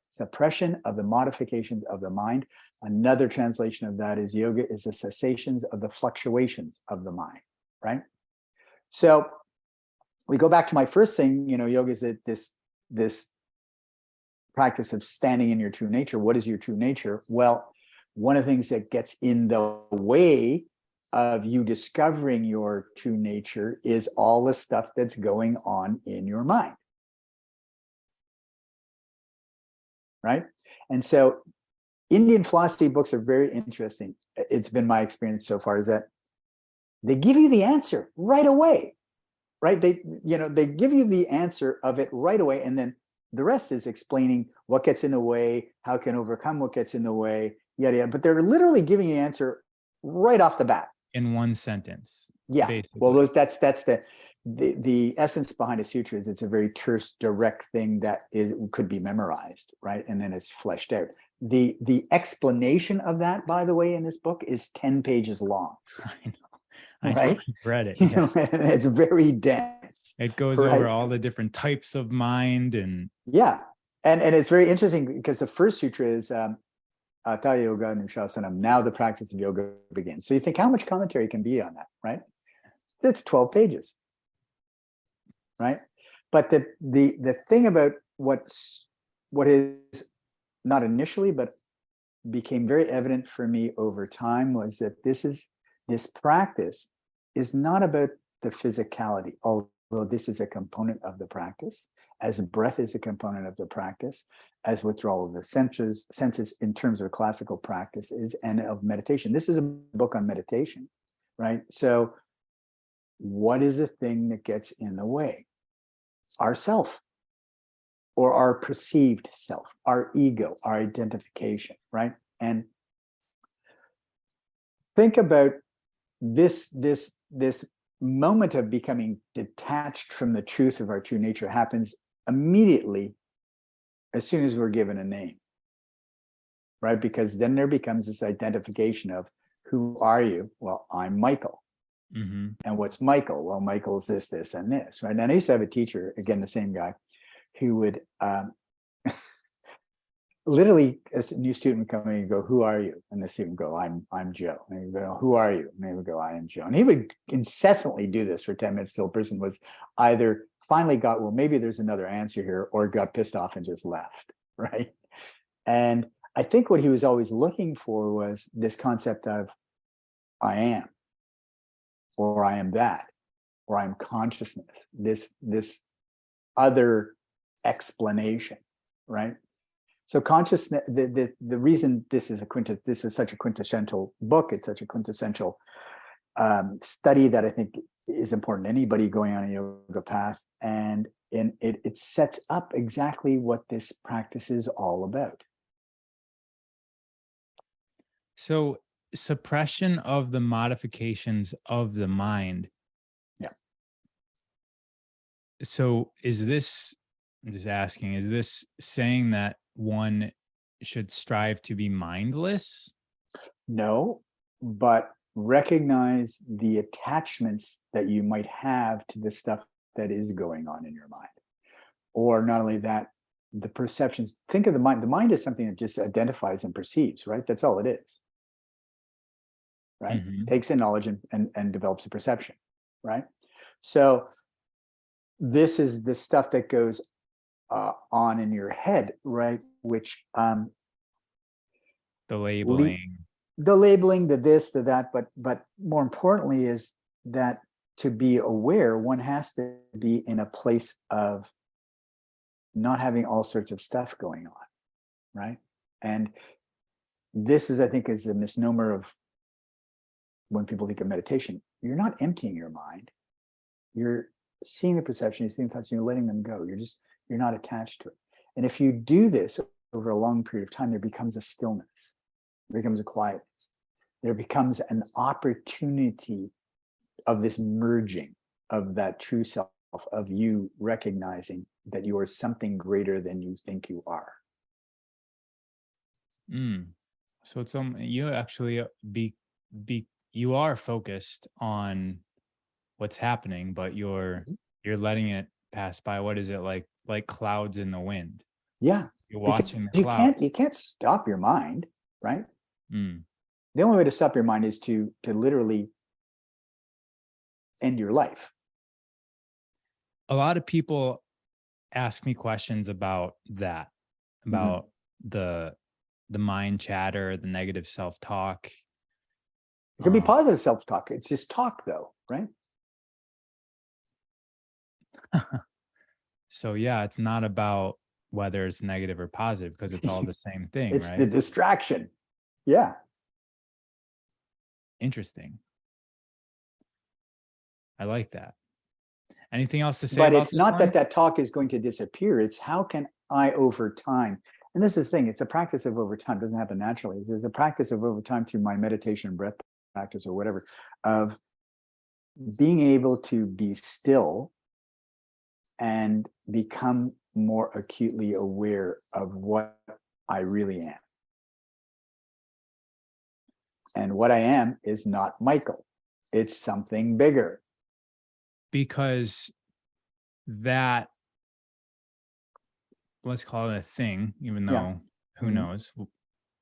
suppression of the modifications of the mind. Another translation of that is yoga is the cessations of the fluctuations of the mind, right? So we go back to my first thing, yoga is this practice of standing in your true nature. What is your true nature? Well, one of the things that gets in the way of you discovering your true nature is all the stuff that's going on in your mind. Right? And so Indian philosophy books are very interesting. It's been my experience so far, is that they give you the answer right away, right? They give you the answer of it right away. And then the rest is explaining what gets in the way, how it can overcome what gets in the way, yada, yada. But they're literally giving you the answer right off the bat. In one sentence. Yeah. Basically. Well, that's the essence behind a sutra is it's a very terse, direct thing that could be memorized, right? And then it's fleshed out. The explanation of that, by the way, in this book is 10 pages long. I know. Right? I've read it. Yeah. It's very dense. It goes right? over all the different types of mind and yeah. And it's very interesting because the first sutra is Hatha Yoga Nushasanam. Now the practice of yoga begins. So you think how much commentary can be on that, right? It's 12 pages. Right? But the thing about what is not initially, but became very evident for me over time was that this practice is not about the physicality, although this is a component of the practice, as breath is a component of the practice, as withdrawal of the senses in terms of classical practice is, and of meditation. This is a book on meditation, right? So what is the thing that gets in the way? Ourself, or our perceived self, our ego, our identification, right? And think about this moment of becoming detached from the truth of our true nature happens immediately as soon as we're given a name, right? Because then there becomes this identification of, who are you? Well, I'm Michael. mm-hmm. And what's Michael? Well, Michael's this, this, and this, right? And I used to have a teacher, again, the same guy, who would literally, as a new student would come in and go, who are you? And the student would go, I'm Joe. And he'd go, who are you? And they would go, I am Joe. And he would incessantly do this for 10 minutes till a person was either finally got, well, maybe there's another answer here, or got pissed off and just left, right? And I think what he was always looking for was this concept of I am, or I am that, or I'm consciousness, this other explanation, right? So consciousness, the reason this is such a quintessential book, it's such a quintessential study that I think is important to anybody going on a yoga path, and it sets up exactly what this practice is all about. So suppression of the modifications of the mind. Yeah. So I'm just asking, is this saying that one should strive to be mindless? No, but recognize the attachments that you might have to the stuff that is going on in your mind. Or not only that, the perceptions. Think of the mind. The mind is something that just identifies and perceives, right? That's all it is. Right? Mm-hmm. Takes in knowledge and develops a perception, right? So this is the stuff that goes on in your head, right? Which the labeling, the this, the that, but more importantly is that to be aware, one has to be in a place of not having all sorts of stuff going on, right? And this is, I think, is a misnomer of when people think of meditation. You're not emptying your mind. You're seeing the perception, you're seeing thoughts, and you're letting them go. You're not attached to it. And if you do this over a long period of time, there becomes a stillness, there becomes a quietness, there becomes an opportunity of this merging of that true self, of you recognizing that you are something greater than you think you are. So it's you actually you are focused on what's happening, but you're letting it pass by. What is it like clouds in the wind? Yeah, you're watching the clouds. You can't stop your mind, right? The only way to stop your mind is to literally end your life. A lot of people ask me questions about that, about the the mind chatter, the negative self-talk. It could be positive self-talk. It's just talk though, right? So yeah, it's not about whether it's negative or positive, because it's all the same thing, It's right? the distraction. Yeah. Interesting. I like that. Anything else to say But about it's this not one? that talk is going to disappear. It's how can I over time, and this is the thing, it's a practice of over time. It doesn't happen naturally. There's a practice of over time through my meditation, breath practice, or whatever, of being able to be still and become more acutely aware of what I really am. And what I am is not Michael. It's something bigger. Because that, let's call it a thing, even though Yeah. who knows,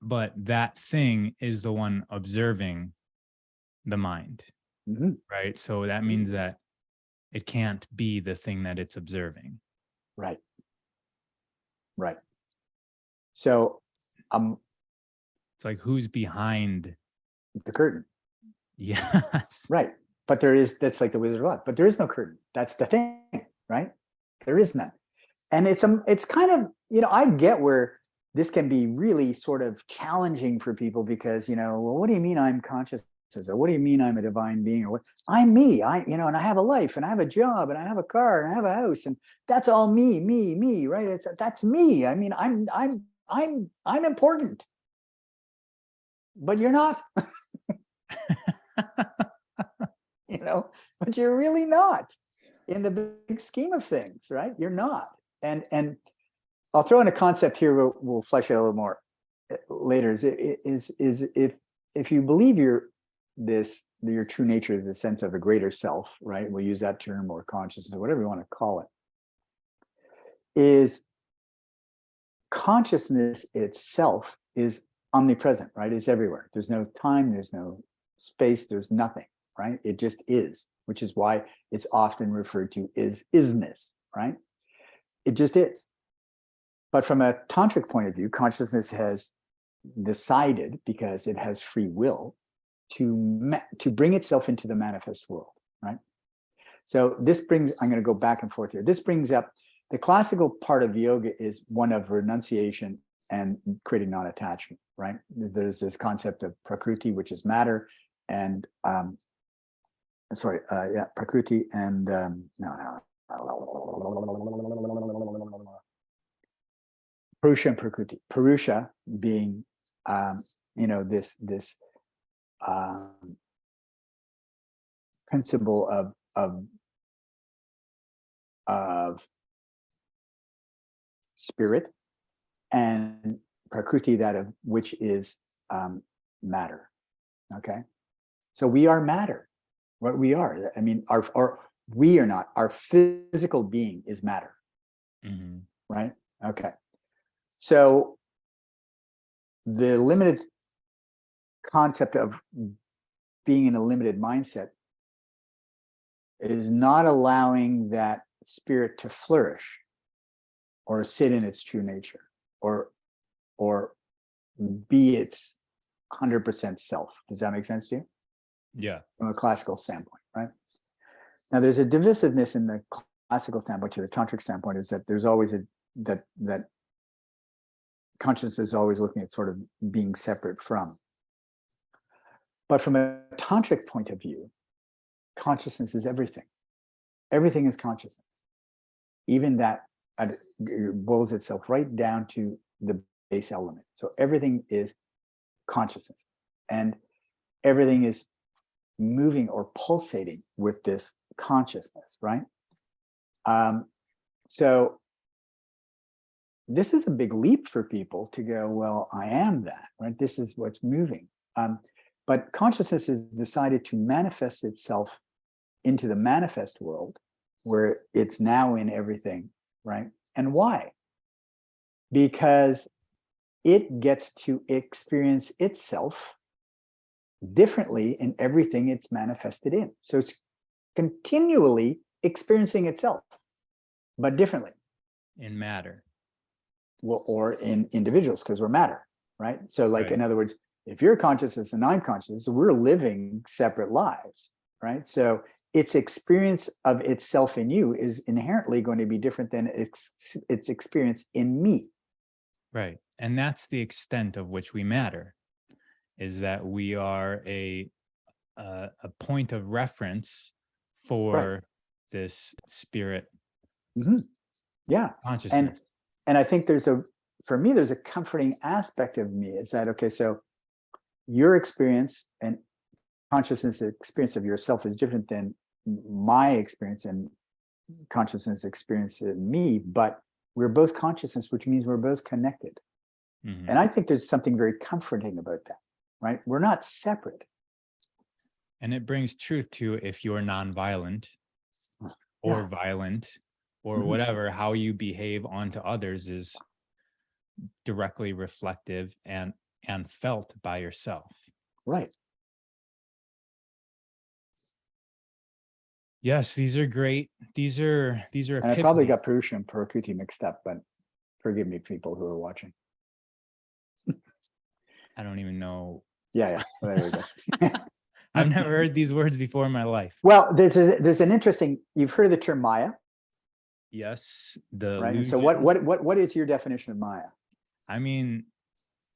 but that thing is the one observing the mind, right? So that means that it can't be the thing that it's observing. Right. Right. So It's like, who's behind the curtain. Yes. Right. But that's like the Wizard of Oz, but there is no curtain. That's the thing, right? There is none. And it's kind of, I get where this can be really sort of challenging for people because, well, what do you mean I'm conscious? Or what do you mean I'm a divine being? Or what? I'm me. And I have a life and I have a job and I have a car and I have a house and that's all me, right? That's me. I mean, I'm important. But you're not. But you're really not in the big scheme of things, right? You're not. And I'll throw in a concept here. We'll flesh it out a little more later. Is if you believe your true nature is the sense of a greater self, right? We'll use that term, or consciousness, or whatever you want to call it. Is consciousness itself is omnipresent, right? It's everywhere. There's no time. There's no space. There's nothing. Right? It just is, which is why it's often referred to as isness, right? It just is. But from a tantric point of view, consciousness has decided, because it has free will, to bring itself into the manifest world, right? So I'm going to go back and forth here. This brings up the classical part of yoga is one of renunciation and creating non-attachment, right? There's this concept of prakriti, which is matter, and prakriti and Purusha and Prakriti. Purusha being this principle of spirit, and Prakriti, that of which is matter. Okay, so we are matter. What we are, I mean, we are not. Our physical being is matter, right? Okay, so the limited concept of being in a limited mindset is not allowing that spirit to flourish or sit in its true nature or be its 100% self. Does that make sense to you? Yeah. From a classical standpoint, right? Now, there's a divisiveness in the classical standpoint to the tantric standpoint, is that there's always that consciousness is always looking at sort of being separate from. But from a tantric point of view, consciousness is everything. Everything is consciousness. Even that boils itself right down to the base element. So everything is consciousness, and everything is moving or pulsating with this consciousness, right? So this is a big leap for people to go, well, I am that, right? This is what's moving. But consciousness has decided to manifest itself into the manifest world, where it's now in everything, right? And why? Because it gets to experience itself differently in everything it's manifested in. So it's continually experiencing itself, but differently. In matter. Well, or in individuals, because we're matter, right? So like, Right. in other words, if you're consciousness and I'm consciousness, we're living separate lives, right? So its experience of itself in you is inherently going to be different than its experience in me. Right. And that's the extent of which we matter, is that we are a point of reference Right. for this spirit Mhm. Yeah. And consciousness. and I think for me, there's a comforting aspect of me. Is that okay? So your experience and consciousness experience of yourself is different than my experience and consciousness experience in me, but we're both consciousness, which means we're both connected. Mhm. And I think there's something very comforting about that, right? We're not separate. And it brings truth to if you're nonviolent or Yeah. violent or Mhm. whatever, how you behave onto others is directly reflective and felt by yourself. Right. Yes, these are great. These are And I probably epiphany. got Purusha and Prakriti mixed up, but forgive me, people who are watching. I don't even know. Yeah, yeah. Well, there we go. I've never heard these words before in my life. Well, there's an interesting. You've heard of the term Maya, Yes, the right? And so, illusion. what is your definition of Maya? I mean,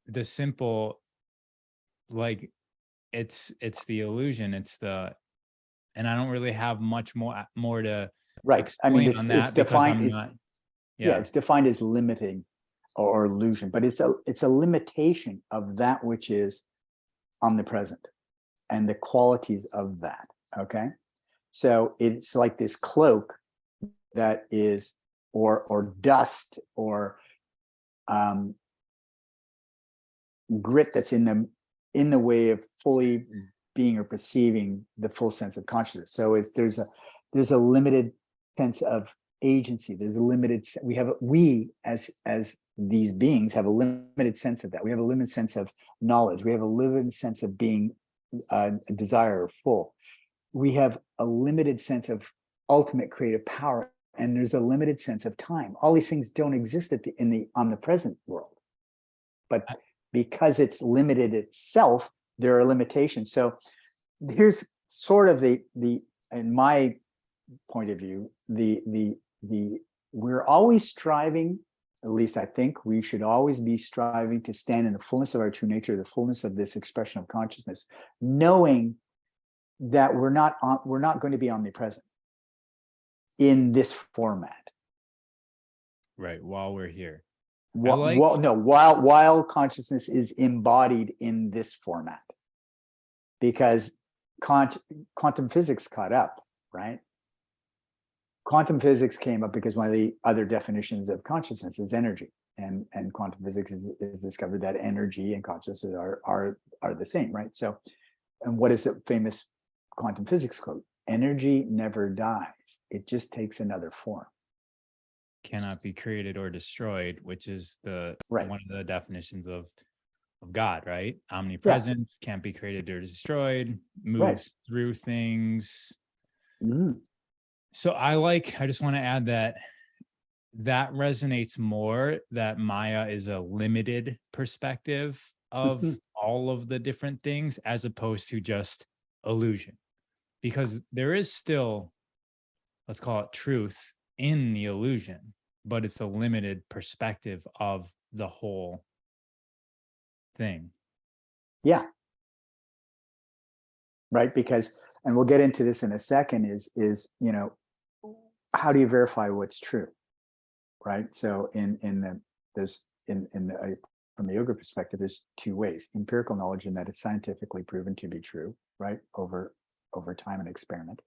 the simple, like, it's the illusion. It's the, and I don't really have much more to Right. I mean, explain on it's that because defined. I'm It's not. yeah, Yeah. it's defined as limiting or illusion, but it's a limitation of that which is omnipresent and the qualities of that. Okay, so it's like this cloak that is, or dust, or um, grit that's in the way of fully being or perceiving the full sense of consciousness. So there's a limited sense of agency. There's a limited, we as these beings have a limited sense of that. We have a limited sense of knowledge. We have a limited sense of being a desire or full. We have a limited sense of ultimate creative power, and there's a limited sense of time. All these things don't exist in the omnipresent world, but because it's limited itself, there are limitations. So here's sort of the in my point of view, the we're always striving, at least I think we should always be striving to stand in the fullness of our true nature, the fullness of this expression of consciousness, knowing that we're not going to be omnipresent in this format. Right. While we're here. I like, While consciousness is embodied in this format, because quantum physics caught up, right? Quantum physics came up because one of the other definitions of consciousness is energy, and quantum physics is discovered that energy and consciousness are the same, right? So, and what is the famous quantum physics quote? Energy never dies; it just takes another form. cannot be created or destroyed, which is the Right. one of the definitions of God, right? Yeah. Omnipresence, can't be created or destroyed, Right. moves through things. Mhm. So I just want to add that resonates more, that Maya is a limited perspective of all of the different things as opposed to just illusion. Because there is still, let's call it truth in the illusion, but it's a limited perspective of the whole thing. Yeah. Right. Because, and we'll get into this in a second, is how do you verify what's true? Right. So there's in the from a yoga perspective, there's two ways: empirical knowledge, in that it's scientifically proven to be true, right, over time and experiment,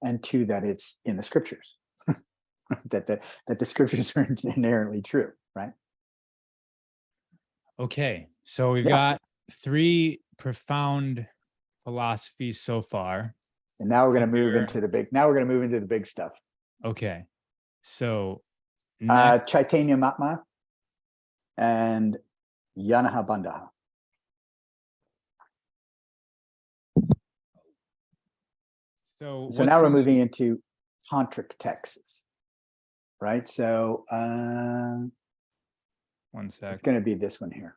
and two, that it's in the scriptures, that the scriptures are inherently true, right? Okay, so we've Yeah. got three profound philosophies so far. And now we're going to move Figure- into the big. Now we're going to move into the big stuff. Okay, so next, Chaitanya Mahatma and Yanaha Bandaha. so So what's now we're the, moving into tantric texts, right? So one it's sec. going to be this one here.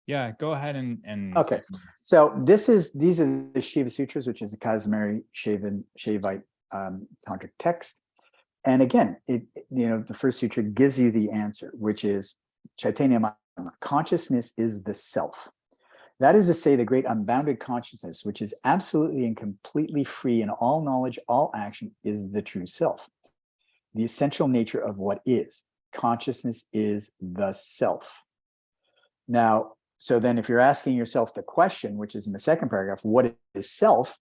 Yeah, go ahead and Okay, so these are the Shiva Sutras, which is a customary Shaivite tantric text. And again, the first sutra gives you the answer, which is Chaitanya Maya. Consciousness is the self. That is to say, the great unbounded consciousness, which is absolutely and completely free in all knowledge, all action, is the true self. The essential nature of what is. Consciousness is the self. Now, so then if you're asking yourself the question, which is in the second paragraph, what is self?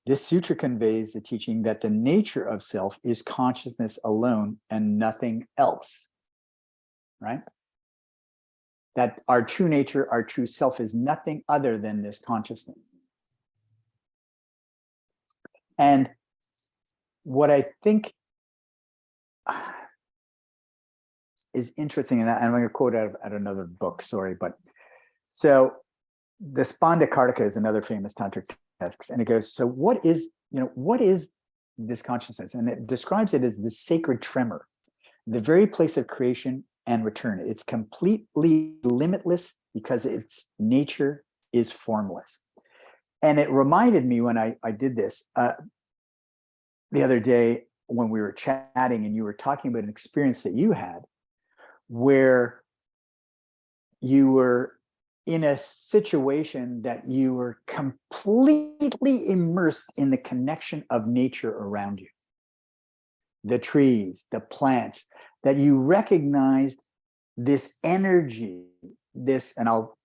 This sutra conveys the teaching that the nature of self is consciousness alone and nothing else, right? That our true nature, our true self is nothing other than this consciousness. And what I think is interesting, and I'm going to quote out of another book, sorry, but so the Spanda Kartika is another famous tantric text, and it goes, so what is this consciousness? And it describes it as the sacred tremor, the very place of creation and return. It's completely limitless because its nature is formless. And it reminded me when I did this the other day when we were chatting and you were talking about an experience that you had where you were in a situation that you were completely immersed in the connection of nature around you. The trees, the plants, that you recognized this energy, this, and I'll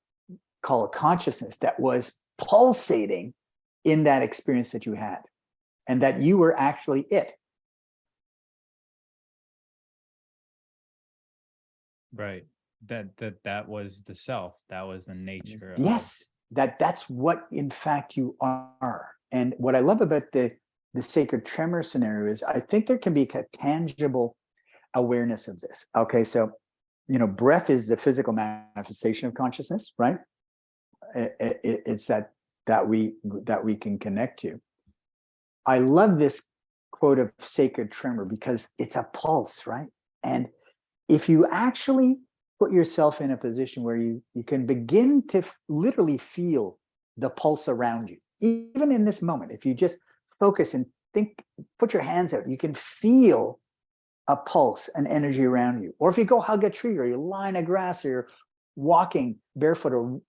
call it consciousness, that was pulsating in that experience that you had, and that you were actually it. right. That was the self. That was the nature Yes, that's what in fact you are. And what I love about the sacred tremor scenario is I think there can be a tangible awareness of this. Okay, so breath is the physical manifestation of consciousness, right? It's that we can connect to. I love this quote of sacred tremor because it's a pulse, right? And if you actually put yourself in a position where you can begin to literally feel the pulse around you, even in this moment, if you just focus and think, put your hands out, you can feel a pulse, an energy around you. Or if you go hug a tree, or you lie in a grass, or you're walking barefoot, or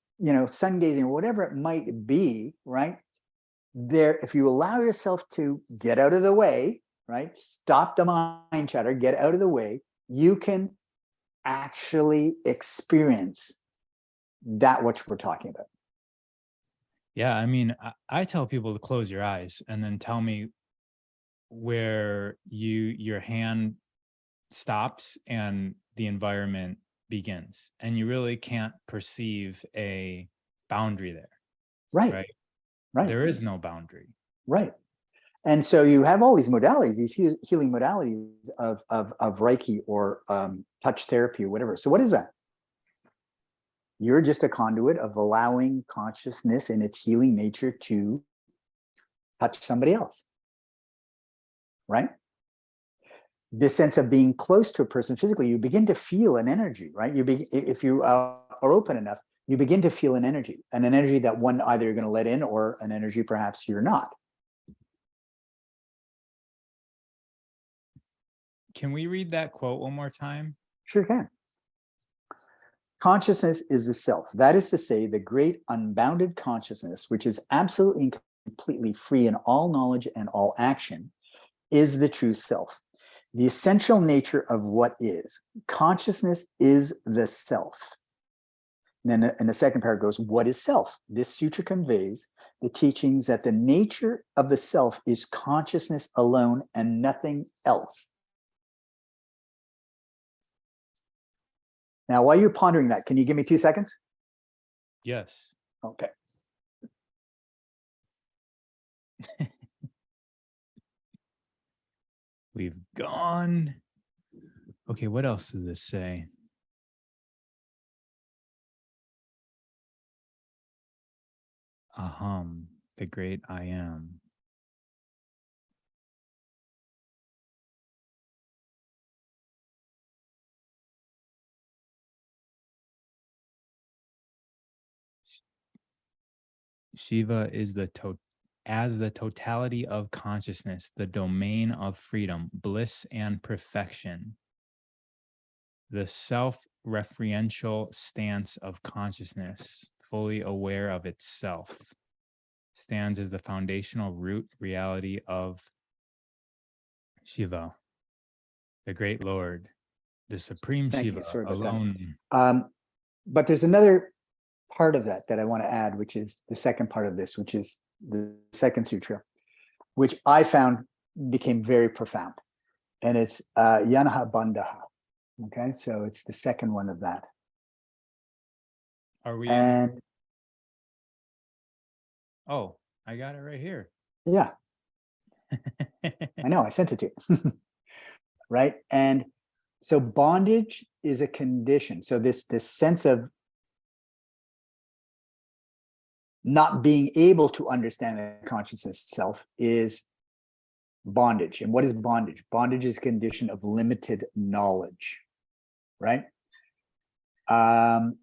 sun gazing, or whatever it might be, right? There, if you allow yourself to get out of the way, right? Stop the mind chatter, get out of the way, you can actually experience that which we're talking about. Yeah, I mean, I tell people to close your eyes and then tell me where your hand stops and the environment begins, and you really can't perceive a boundary there. Right. There is no boundary. Right. And so you have all these modalities, these healing modalities of Reiki or touch therapy or whatever. So what is that? You're just a conduit of allowing consciousness in its healing nature to touch somebody else, right? This sense of being close to a person physically, you begin to feel an energy, right? If you are open enough, you begin to feel an energy that one either you're going to let in, or an energy perhaps you're not. Can we read that quote one more time? Sure can. Consciousness is the self. That is to say, the great unbounded consciousness, which is absolutely and completely free in all knowledge and all action, is the true self. The essential nature of what is. Consciousness is the self. And then in the second paragraph goes, what is self? This sutra conveys the teachings that the nature of the self is consciousness alone and nothing else. Now, while you're pondering that, can you give me 2 seconds? Yes. Okay. We've gone. Okay, what else does this say? Aham, the great I am. Shiva is as the totality of consciousness, the domain of freedom, bliss, and perfection. The self-referential stance of consciousness, fully aware of itself, stands as the foundational root reality of Shiva, the great Lord, the supreme Thank Shiva you. Sorry about alone. that. But there's another part of that I want to add, which is the second part of this, which is the second sutra, which I found became very profound. And it's Yanaha Bandhaha. Okay, so it's the second one of that. Are we? And oh, I got it right here. yeah, I know, I sent it to you. Right. And so bondage is a condition. So this sense of not being able to understand the consciousness itself is bondage. And what is bondage? Bondage is a condition of limited knowledge, right? And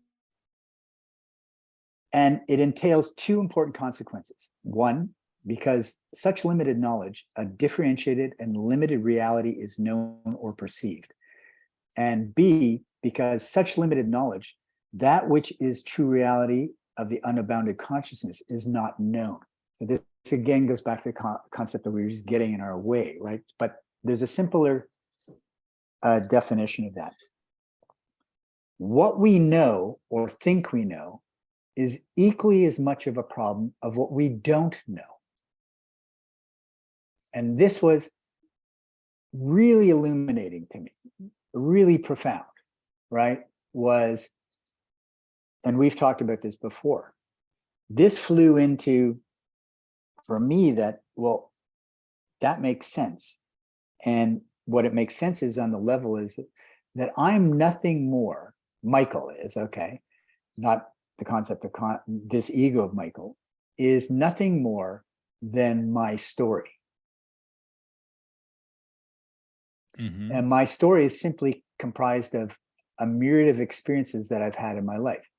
it entails two important consequences. One, because such limited knowledge, a differentiated and limited reality is known or perceived. And B, because such limited knowledge, that which is true reality of the unabounded consciousness is not known. So this again goes back to the concept that we were just getting in our way, right? But there's a simpler definition of that. What we know or think we know is equally as much of a problem of what we don't know. And this was really illuminating to me, really profound, right? Was, and we've talked about this before, this flew into, for me, that, well, that makes sense. And what it makes sense is on the level is that I'm nothing more, Michael is, okay, not the concept of this ego of Michael, is nothing more than my story. Mm-hmm. And my story is simply comprised of a myriad of experiences that I've had in my life,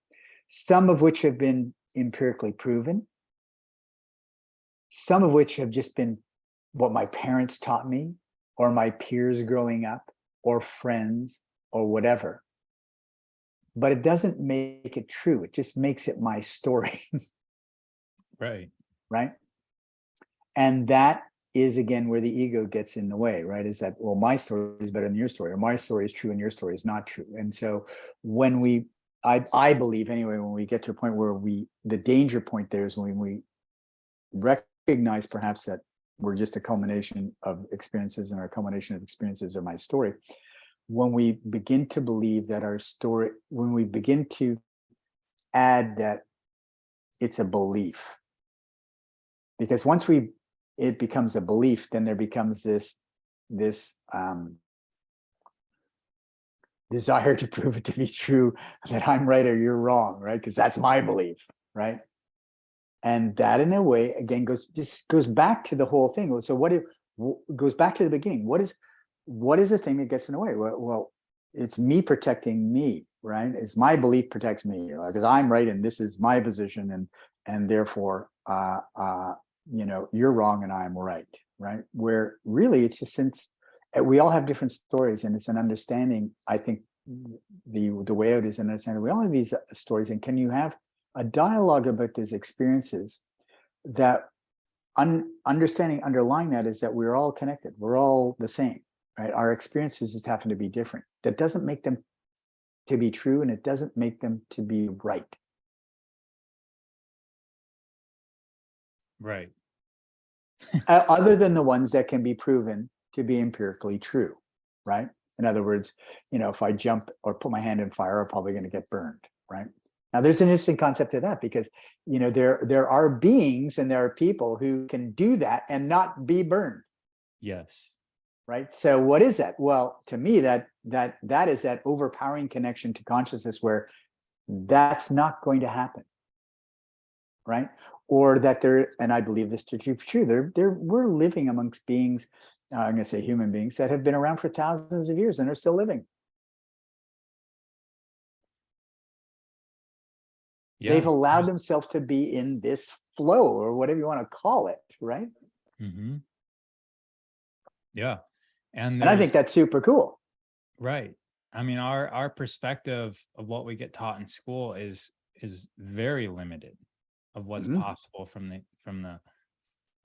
some of which have been empirically proven, some of which have just been what my parents taught me, or my peers growing up, or friends, or whatever. But it doesn't make it true. It just makes it my story. Right. Right. And that is, again, where the ego gets in the way, right? Is that, well, my story is better than your story, or my story is true and your story is not true. And so when I believe anyway, when we get to a point where the danger point there is when we recognize perhaps that we're just a culmination of experiences, and our culmination of experiences are my story. When we begin to believe that our story, when we begin to add that it's a belief, because once it becomes a belief, then there becomes this desire to prove it to be true, that I'm right or you're wrong, right? Because that's my belief, right? And that, in a way, again, goes back to the whole thing. So goes back to the beginning? What is the thing that gets in the way? Well, it's me protecting me, right? It's my belief protects me, because I'm right and this is my position, and therefore, you're wrong and I'm right, right? Where really it's just, since we all have different stories, and it's an understanding. I think the way out is an understanding. We all have these stories, and can you have a dialogue about these experiences that understanding underlying that is that we're all connected. We're all the same, right? Our experiences just happen to be different. That doesn't make them to be true, and it doesn't make them to be right. Right. Other than the ones that can be proven to be empirically true, right? In other words, if I jump or put my hand in fire, I'm probably going to get burned, right? Now, there's an interesting concept to that, because there are beings and there are people who can do that and not be burned. Yes. Right. So what is that? Well, to me, that is that overpowering connection to consciousness where that's not going to happen. Right. Or that and I believe this to be true, we're living amongst beings, I'm going to say human beings, that have been around for thousands of years and are still living. Yeah. They've allowed themselves to be in this flow, or whatever you want to call it, right? Mm-hmm. Yeah. And I there's, think that's super cool. right. I mean, our perspective of what we get taught in school is very limited of what's Mhm. possible from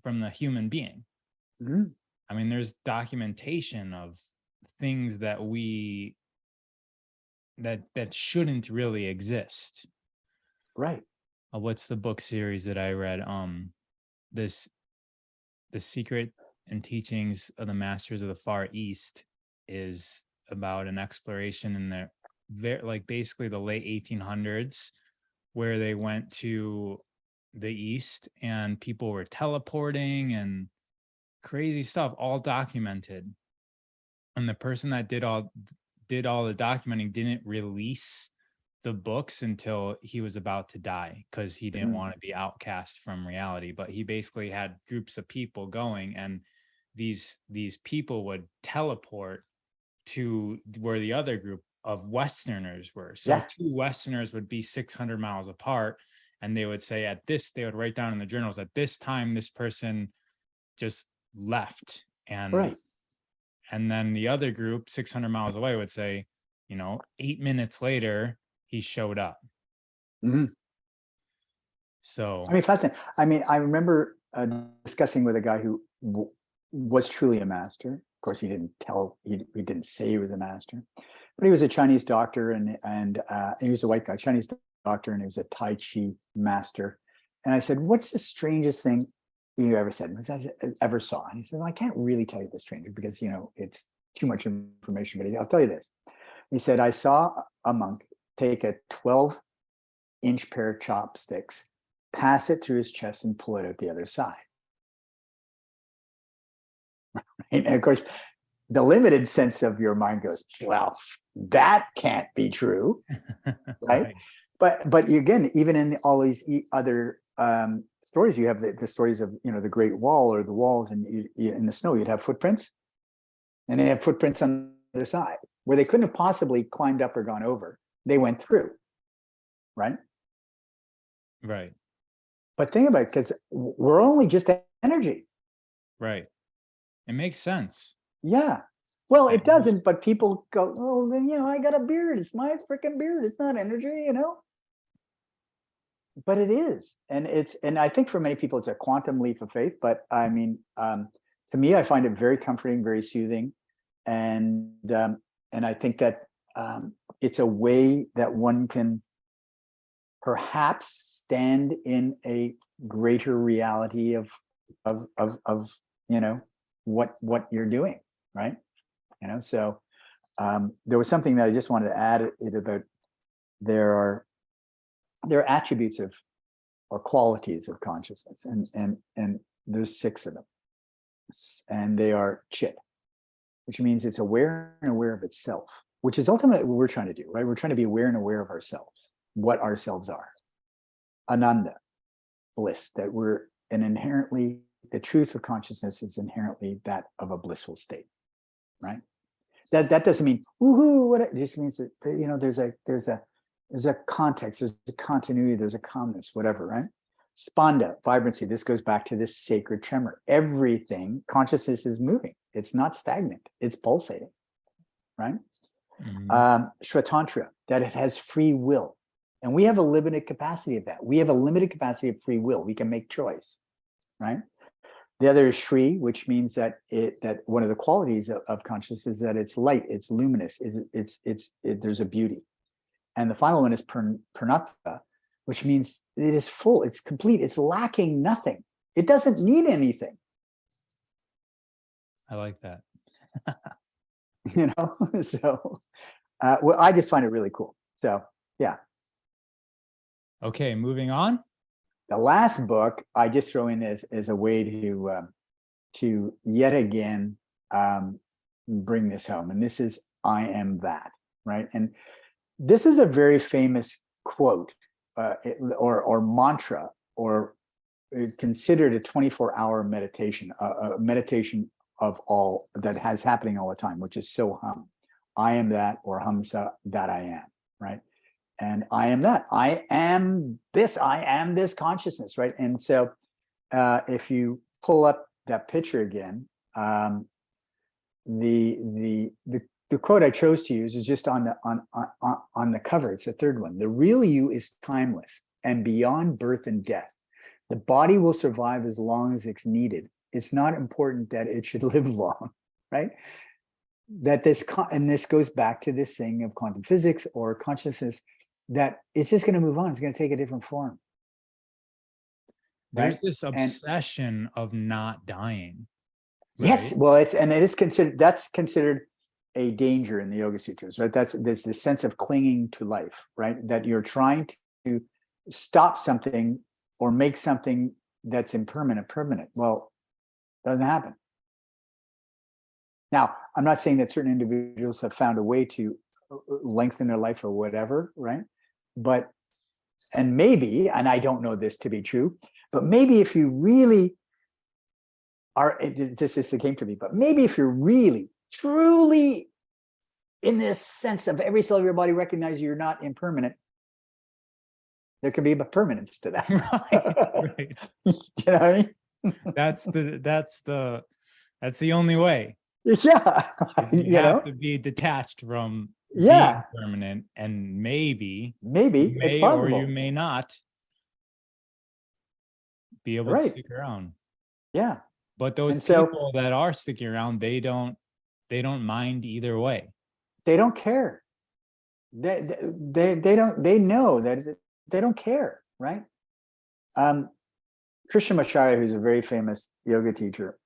the human being. Mhm. I mean, there's documentation of things that that shouldn't really exist. Right. What's the book series that I read? This The Secret and Teachings of the Masters of the Far East is about an exploration in the like basically the late 1800s, where they went to the East and people were teleporting and crazy stuff, all documented. And the person that did all the documenting didn't release the books until he was about to die, because he didn't Mhm. want to be outcast from reality. But he basically had groups of people going, and these people would teleport to where the other group of Westerners were. So Yeah. two Westerners would be 600 miles apart, and they would say they would write down in the journals, at this time this person just left, Right. and then the other group 600 miles away would say, 8 minutes later he showed up. Mhm. So I mean, fascinating. I mean, I remember discussing with a guy who was truly a master. Of course, he didn't tell, he didn't say he was a master, but he was a Chinese doctor, and he was a white guy, Chinese doctor, and he was a Tai Chi master. And I said, "What's the strangest thing you ever said, ever saw?" And he said, "Well, I can't really tell you the stranger because it's too much information, but I'll tell you this." He said, "I saw a monk take a 12-inch pair of chopsticks, pass it through his chest, and pull it out the other side." Right? And of course, the limited sense of your mind goes, "Well, that can't be true," right? right. But again, even in all these other stories, you have the stories of the Great Wall or the walls, and in the snow, you'd have footprints, and they have footprints on the other side where they couldn't have possibly climbed up or gone over. They went through, right? Right. But think about it, because we're only just energy. Right. It makes sense. Yeah. Well, Like, it doesn't, but people go, "Oh, then, I got a beard. It's my freaking beard. It's not energy. But it is. And I think for many people, it's a quantum leap of faith. But I mean, to me, I find it very comforting, very soothing. And I think that it's a way that one can perhaps stand in a greater reality of what you're doing, right? So there was something that I just wanted to add it about. There are attributes of or qualities of consciousness, and there's 6 of them, and they are chit, which means it's aware and aware of itself, which is ultimately what we're trying to do, right? We're trying to be aware and aware of ourselves, what ourselves are. Ananda, bliss, that we're the truth of consciousness is inherently that of a blissful state, right? That doesn't mean woohoo. What it just means that there's a context, there's a continuity, there's a calmness, whatever, right? Spanda, vibrancy. This goes back to this sacred tremor. Everything, consciousness is moving. It's not stagnant. It's pulsating, right? Shratantra, that it has free will. And we have a limited capacity of that. We have a limited capacity of free will. We can make choice, right? The other is Shri, which means that one of the qualities of consciousness is that it's light, it's luminous, there's a beauty. And the final one is Purnatha, which means it is full, it's complete, it's lacking nothing. It doesn't need anything. I like that. So well, I just find it really cool. So yeah. Okay, moving on. The last book I just throw in as a way to yet again bring this home, and this is "I am that," right? And this is a very famous quote or mantra, or considered a 24-hour meditation, a meditation of all that has happening all the time, which is "So hum," I am that, or "Hamsa," that I am, right? And I am that. I am this consciousness, right? And so if you pull up that picture again, the quote I chose to use is just on the cover. It's the third one. The real you is timeless and beyond birth and death. The body will survive as long as it's needed. It's not important that it should live long, right? That and this goes back to this thing of quantum physics or consciousness, that it's just going to move on. It's going to take a different form. There's Right? this obsession of not dying. Right? Yes, well, that's considered a danger in the Yoga Sutras, right? There's this sense of clinging to life, right? That you're trying to stop something or make something that's impermanent permanent. Well, it doesn't happen. Now, I'm not saying that certain individuals have found a way to lengthen their life or whatever, right? But, and maybe, and I don't know this to be true, but maybe if you really are, this came to me, but maybe if you're really, truly in this sense of every cell of your body recognize you're not impermanent, there can be a permanence to that. Right. You know what I mean? That's the only way. Yeah. You have to be detached from being permanent, and maybe it's possible, or you may not be able to stick around. Yeah. But those people that are sticking around, they don't mind either way. They don't care. They know that they don't care, right? Krishnamacharya, who's a very famous yoga teacher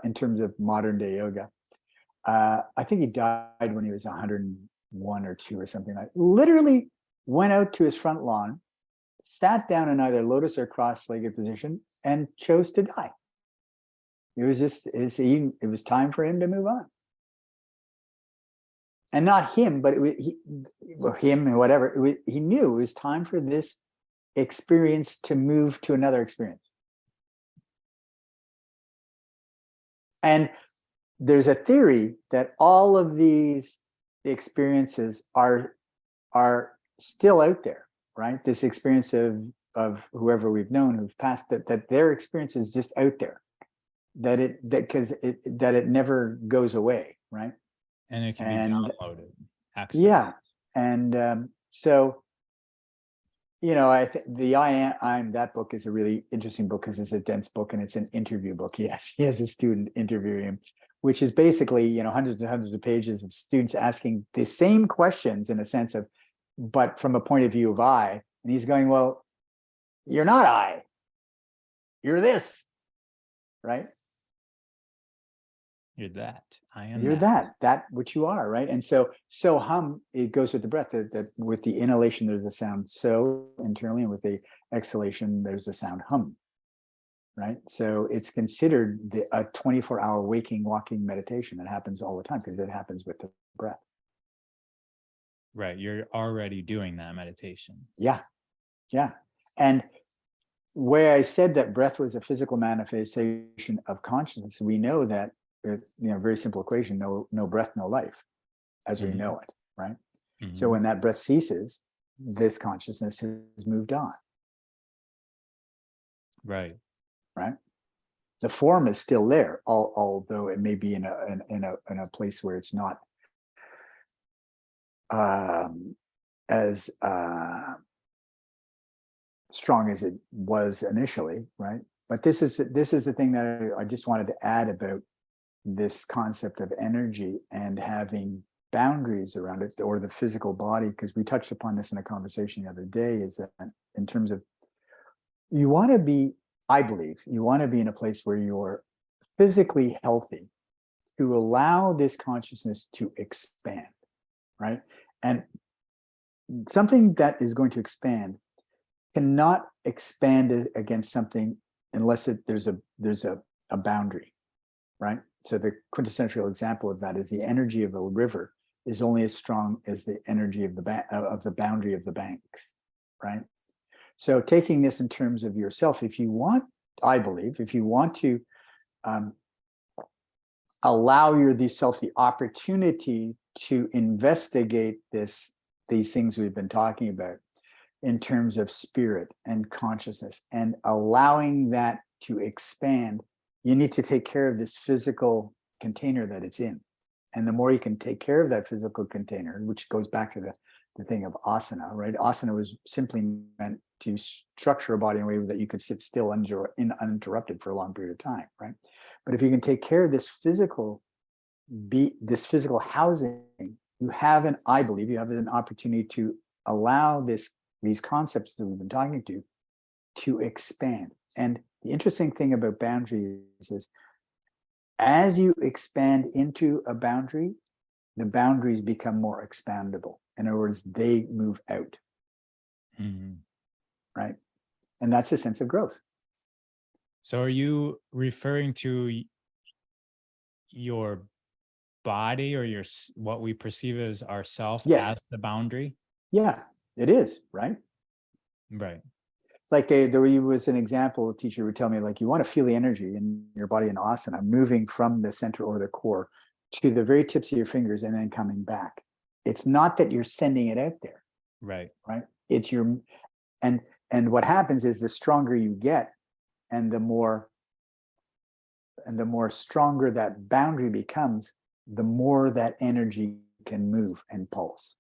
in terms of modern day yoga, I think he died when he was 101 or 2 or something like that. Literally went out to his front lawn, sat down in either lotus or cross-legged position, and chose to die. It was just it was time for him to move on. And not him, but him and whatever. He knew it was time for this experience to move to another experience. And there's a theory that all of these experiences are still out there, right? This experience of whoever we've known who've passed, that their experience is just out there, that it never goes away, right? And it can be downloaded. Access. Yeah. And so, you know, I think I'm that book is a really interesting book because it's a dense book and it's an interview book. Yes, he has a student interviewing him, which is basically, you know, hundreds and hundreds of pages of students asking the same questions in a sense of, but from a point of view of I. And he's going, well, you're not I. You're this, right? You're that. I am. You're that which you are, right? And so hum, it goes with the breath. That with the inhalation, there's a sound so internally, and with the exhalation, there's a sound hum, right? So it's considered a 24-hour waking, walking meditation. It happens all the time because it happens with the breath. Right. You're already doing that meditation. Yeah. Yeah. And where I said that breath was a physical manifestation of consciousness, we know that, very simple equation, no breath, no life, as we know it, right? Mm-hmm. So when that breath ceases, this consciousness has moved on. Right. Right. The form is still there, although it may be in a place where it's not as strong as it was initially, right? But this is the thing that I just wanted to add about this concept of energy and having boundaries around it, or the physical body, because we touched upon this in a conversation the other day, is that in terms of, you want to be, I believe, you want to be in a place where you're physically healthy to allow this consciousness to expand, right? And something that is going to expand cannot expand against something unless there's a boundary, right? So the quintessential example of that is the energy of a river is only as strong as the energy of the boundary of the banks, right? So taking this in terms of yourself, if you want, I believe, if you want to allow yourself the opportunity to investigate this these things we've been talking about in terms of spirit and consciousness and allowing that to expand, you need to take care of this physical container that it's in. And the more you can take care of that physical container, which goes back to the thing of asana, right? Asana was simply meant to structure a body in a way that you could sit still uninterrupted for a long period of time, right? But if you can take care of this physical housing, you have I believe you have an opportunity to allow these concepts that we've been talking to expand. And the interesting thing about boundaries is as you expand into a boundary, the boundaries become more expandable. In other words, they move out. Mhm. Right? And that's a sense of growth. So are you referring to your body or what we perceive as ourself Yes. as the boundary? Yeah, it is, right? Right. Like there was an example, a teacher would tell me, like, you want to feel the energy in your body in asana, moving from the center or the core to the very tips of your fingers and then coming back. It's not that you're sending it out there. Right. Right. It's and what happens is the stronger you get and the more stronger that boundary becomes, the more that energy can move and pulse.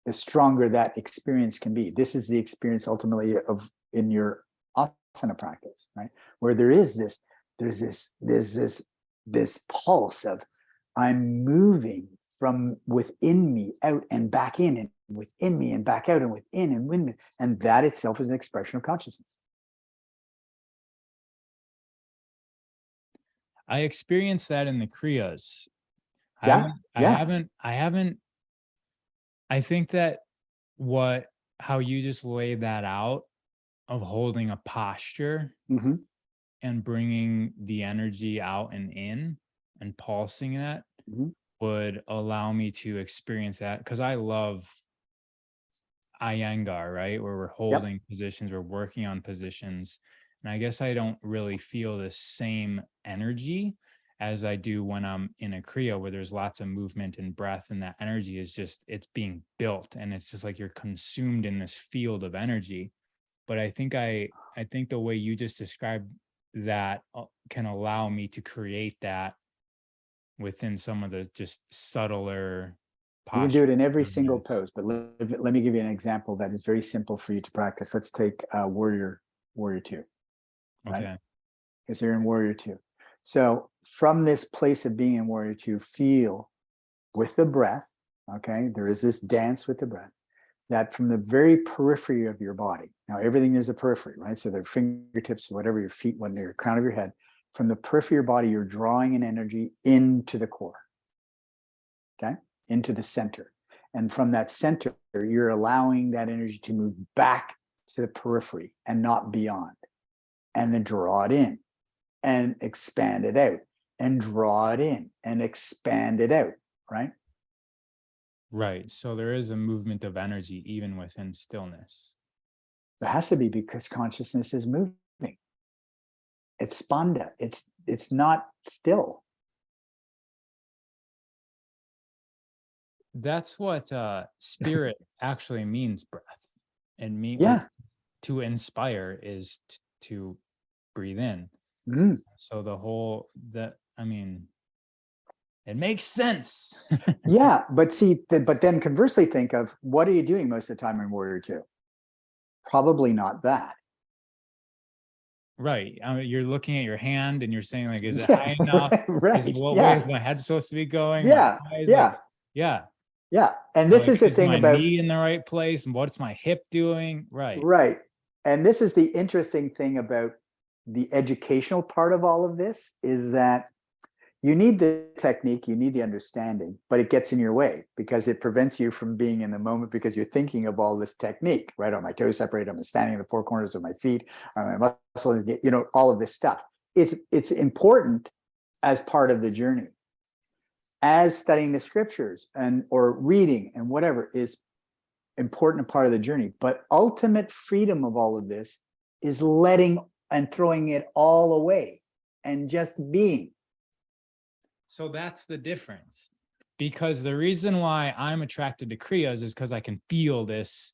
The stronger that experience can be. This is the experience ultimately in your asana practice, right? Where there's this pulse of I'm moving from within me out and back in, and within me and back out, and within and within, and that itself is an expression of consciousness. I experienced that in the Kriyas. Yeah, I haven't. I think that how you just laid that out of holding a posture mm-hmm. and bringing the energy out and in and pulsing that Mm-hmm. would allow me to experience that, because I love Iyengar, right? Where we're holding positions, we're working on positions. And I guess I don't really feel the same energy as I do when I'm in a Kriya where there's lots of movement and breath, and that energy is just, it's being built and it's just like you're consumed in this field of energy. But I think the way you just described that can allow me to create that within some of the just subtler You can do it in every postures. single pose, but let me give you an example that is very simple for you to practice. Let's take warrior two, right? Okay. Because you're in warrior two. So from this place of being in warrior two, feel with the breath, okay? There is this dance with the breath, that from the very periphery of your body, now everything is a periphery, right? So the fingertips, whatever your feet, when your crown of your head, from the periphery of your body, you're drawing an energy into the core, okay? Into the center. And from that center, you're allowing that energy to move back to the periphery and not beyond. And then draw it in and expand it out, and draw it in and expand it out, right? Right. So there is a movement of energy even within stillness. There has to be, because consciousness is moving. It's spanda. It's not still. That's what spirit actually means, breath. And to inspire is to breathe in. Mm-hmm. So it makes sense. Yeah, but see, but then conversely, think of what are you doing most of the time in warrior two? Probably not that. Right. You're looking at your hand and you're saying, like, is it high enough? Right. What way is my head supposed to be going? Yeah. Yeah. Yeah. Yeah. And this is the thing my about knee in the right place, and what's my hip doing? Right. Right. And this is the interesting thing about the educational part of all of this, is that you need the technique, you need the understanding, but it gets in your way because it prevents you from being in the moment, because you're thinking of all this technique, right? Are my toes separated? Am I standing in the four corners of my feet? Are my muscles, all of this stuff. It's important as part of the journey. As studying the scriptures or reading and whatever is important part of the journey, but ultimate freedom of all of this is letting and throwing it all away and just being. So that's the difference. because the reason why I'm attracted to Kriyas is because I can feel this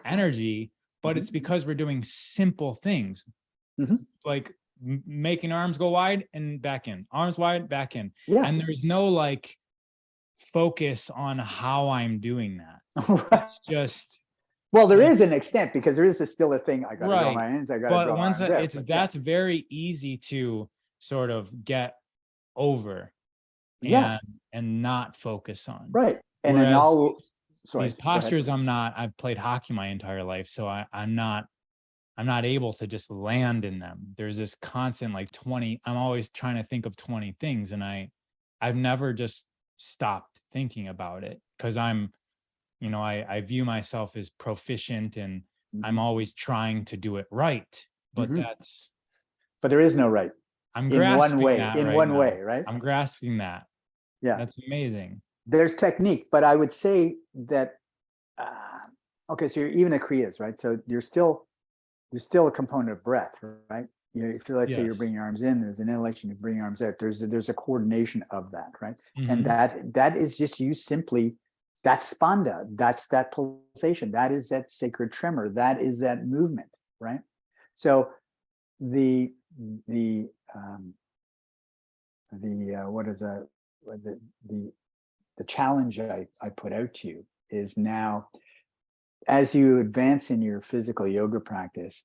energy, but it's because we're doing simple things, like making arms go wide and back in, arms wide, back in. And there's no like focus on how I'm doing that. It's just, well, there is an extent, because there is still a thing. I got to draw my hands. I got to but draw my once arms it's that's very easy to sort of get over and not focus on. Right. And whereas then all these postures, I've played hockey my entire life, so I'm not able to just land in them. There's this constant like 20, I'm always trying to think of 20 things, and I've never just stopped thinking about it, because I'm, you know, I view myself as proficient, and I'm always trying to do it right. But but there is no right. I'm grasping that in right one now. way, right? I'm grasping that. Yeah. That's amazing. There's technique, but I would say that, okay, so you're even the Kriyas, right? So there's still a component of breath, right? You know, if let's say you're bringing your arms in, there's an inhalation, you bring your arms out. There's a coordination of that, right? And that is just you simply, that's spanda, that's that pulsation, that is that sacred tremor, that is that movement, right? So the challenge I put out to you is, now as you advance in your physical yoga practice,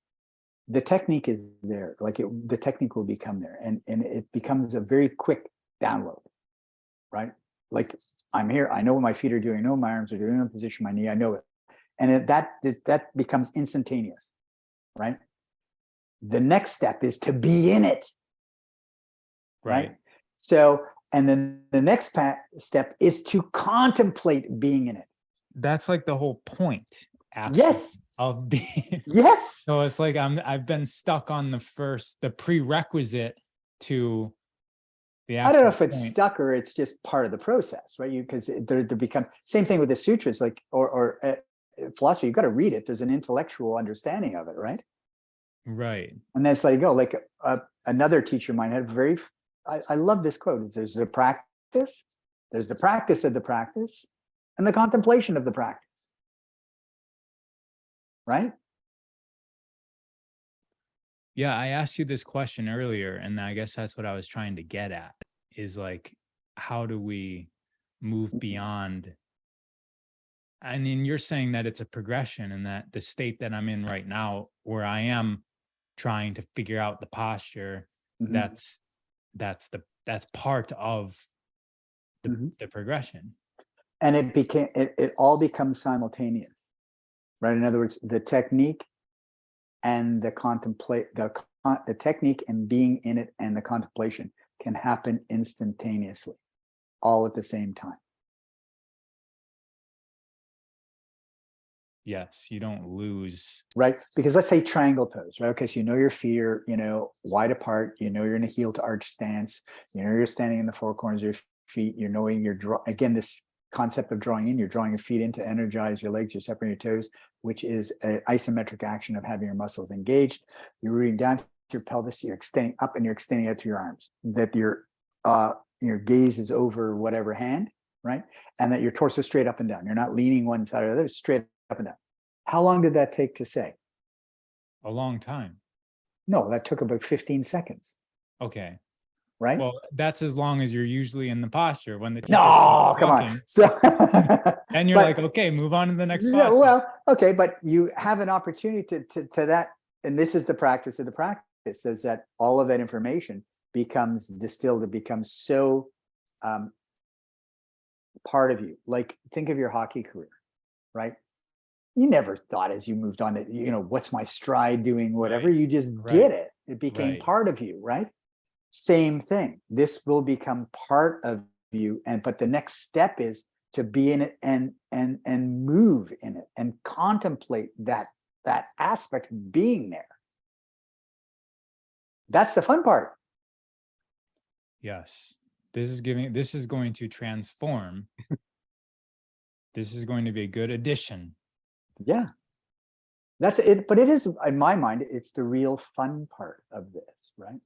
the technique is there. Like the technique will become there, and it becomes a very quick download, right? Like, I'm here, I know what my feet are doing, I know what my arms are doing, I position my knee, I know it, and that becomes instantaneous, right? The next step is to be in it, right? So, and then the next step is to contemplate being in it. That's like the whole point, actually, yes, of being. Yes. So it's like I've been stuck on the prerequisite to the actual I don't know if it's point. stuck or it's just part of the process, right? Because there become, same thing with the sutras, like or philosophy. You've got to read it. There's an intellectual understanding of it, right? Right. And that's let it go. Like another teacher of mine had very. I love this quote. There's the practice, there's the practice of the practice, and the contemplation of the practice. Right? Yeah, I asked you this question earlier, and I guess that's what I was trying to get at, is like, how do we move beyond? I mean, you're saying that it's a progression, and that the state that I'm in right now, where I am trying to figure out the posture, that's part of the progression. And it all becomes simultaneous, right? In other words, the technique and the technique and being in it and the contemplation can happen instantaneously, all at the same time. Yes, you don't lose. Right? Because let's say triangle pose, right? Okay, so you know your feet are, wide apart, you're in a heel to arch stance, you're standing in the four corners of your feet, knowing again, this concept of drawing in, you're drawing your feet in to energize your legs, you're separating your toes, which is an isometric action of having your muscles engaged. You're rooting down to your pelvis, you're extending up and you're extending out to your arms, that your gaze is over whatever hand, right? And that your torso is straight up and down. You're not leaning one side or the other, straight up and down. How long did that take to say? A long time. No, that took about 15 seconds. Okay. Right? Well, that's as long as you're usually in the posture when the teacher's come on. So and you're like, okay, move on to the next posture. Yeah, well, okay, but you have an opportunity to that, and this is the practice of the practice, is that all of that information becomes distilled, it becomes so part of you. Like, think of your hockey career, right? You never thought as you moved on that, what's my stride doing, whatever, you just did it. It became part of you, right? Same thing. This will become part of you. But the next step is to be in it and move in it and contemplate that aspect of being there. That's the fun part. Yes. This is going to transform. This is going to be a good addition. Yeah. That's it. But it is, in my mind, it's the real fun part of this, right?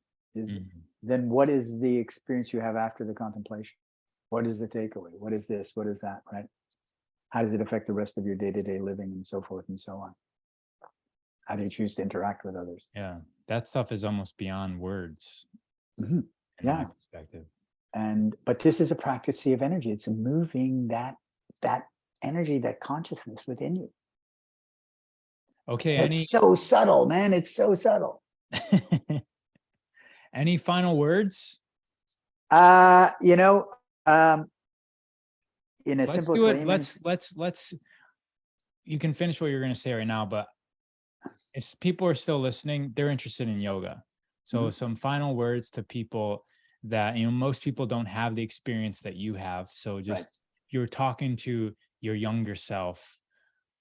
Then what is the experience you have after the contemplation? What is the takeaway? What is this? What is that? Right? How does it affect the rest of your day-to-day living, and so forth and so on? How do you choose to interact with others? Yeah, that stuff is almost beyond words. Mhm. In my Yeah. perspective. But this is a practice of energy. It's moving that energy, that consciousness within you. Okay, It's so subtle, man. It's so subtle. any final words? You know, in a Let's simple do it. layman, Let's you can finish what you're going to say right now, but if people are still listening, they're interested in yoga. So some final words to people that, most people don't have the experience that you have. So just you're talking to your younger self.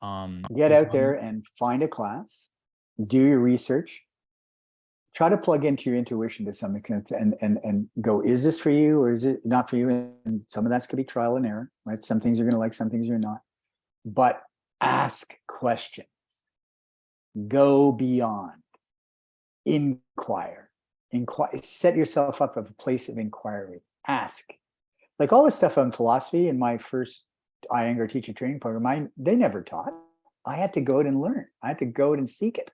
Get out there and find a class, do your research, try to plug into your intuition to some extent, and go, is this for you or is it not for you? And some of that's going to be trial and error, right? Some things you're going to like, some things you're not. But ask questions, go beyond, inquire, set yourself up as a place of inquiry. Ask, like all this stuff on philosophy in my first Iyengar teacher training program, they never taught. I had to go out and learn. I had to go out and seek it.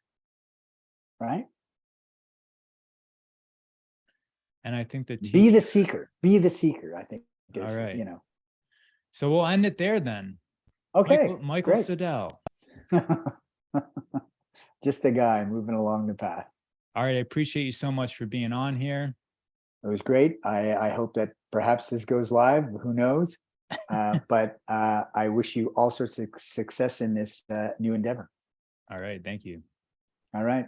Right? And I think that be the seeker. Be the seeker, I think. All right. So we'll end it there then. Okay. Michael Siddall. Just a guy moving along the path. All right. I appreciate you so much for being on here. It was great. I hope that perhaps this goes live. Who knows? But I wish you all sorts of success in this new endeavor. All right. Thank you. All right.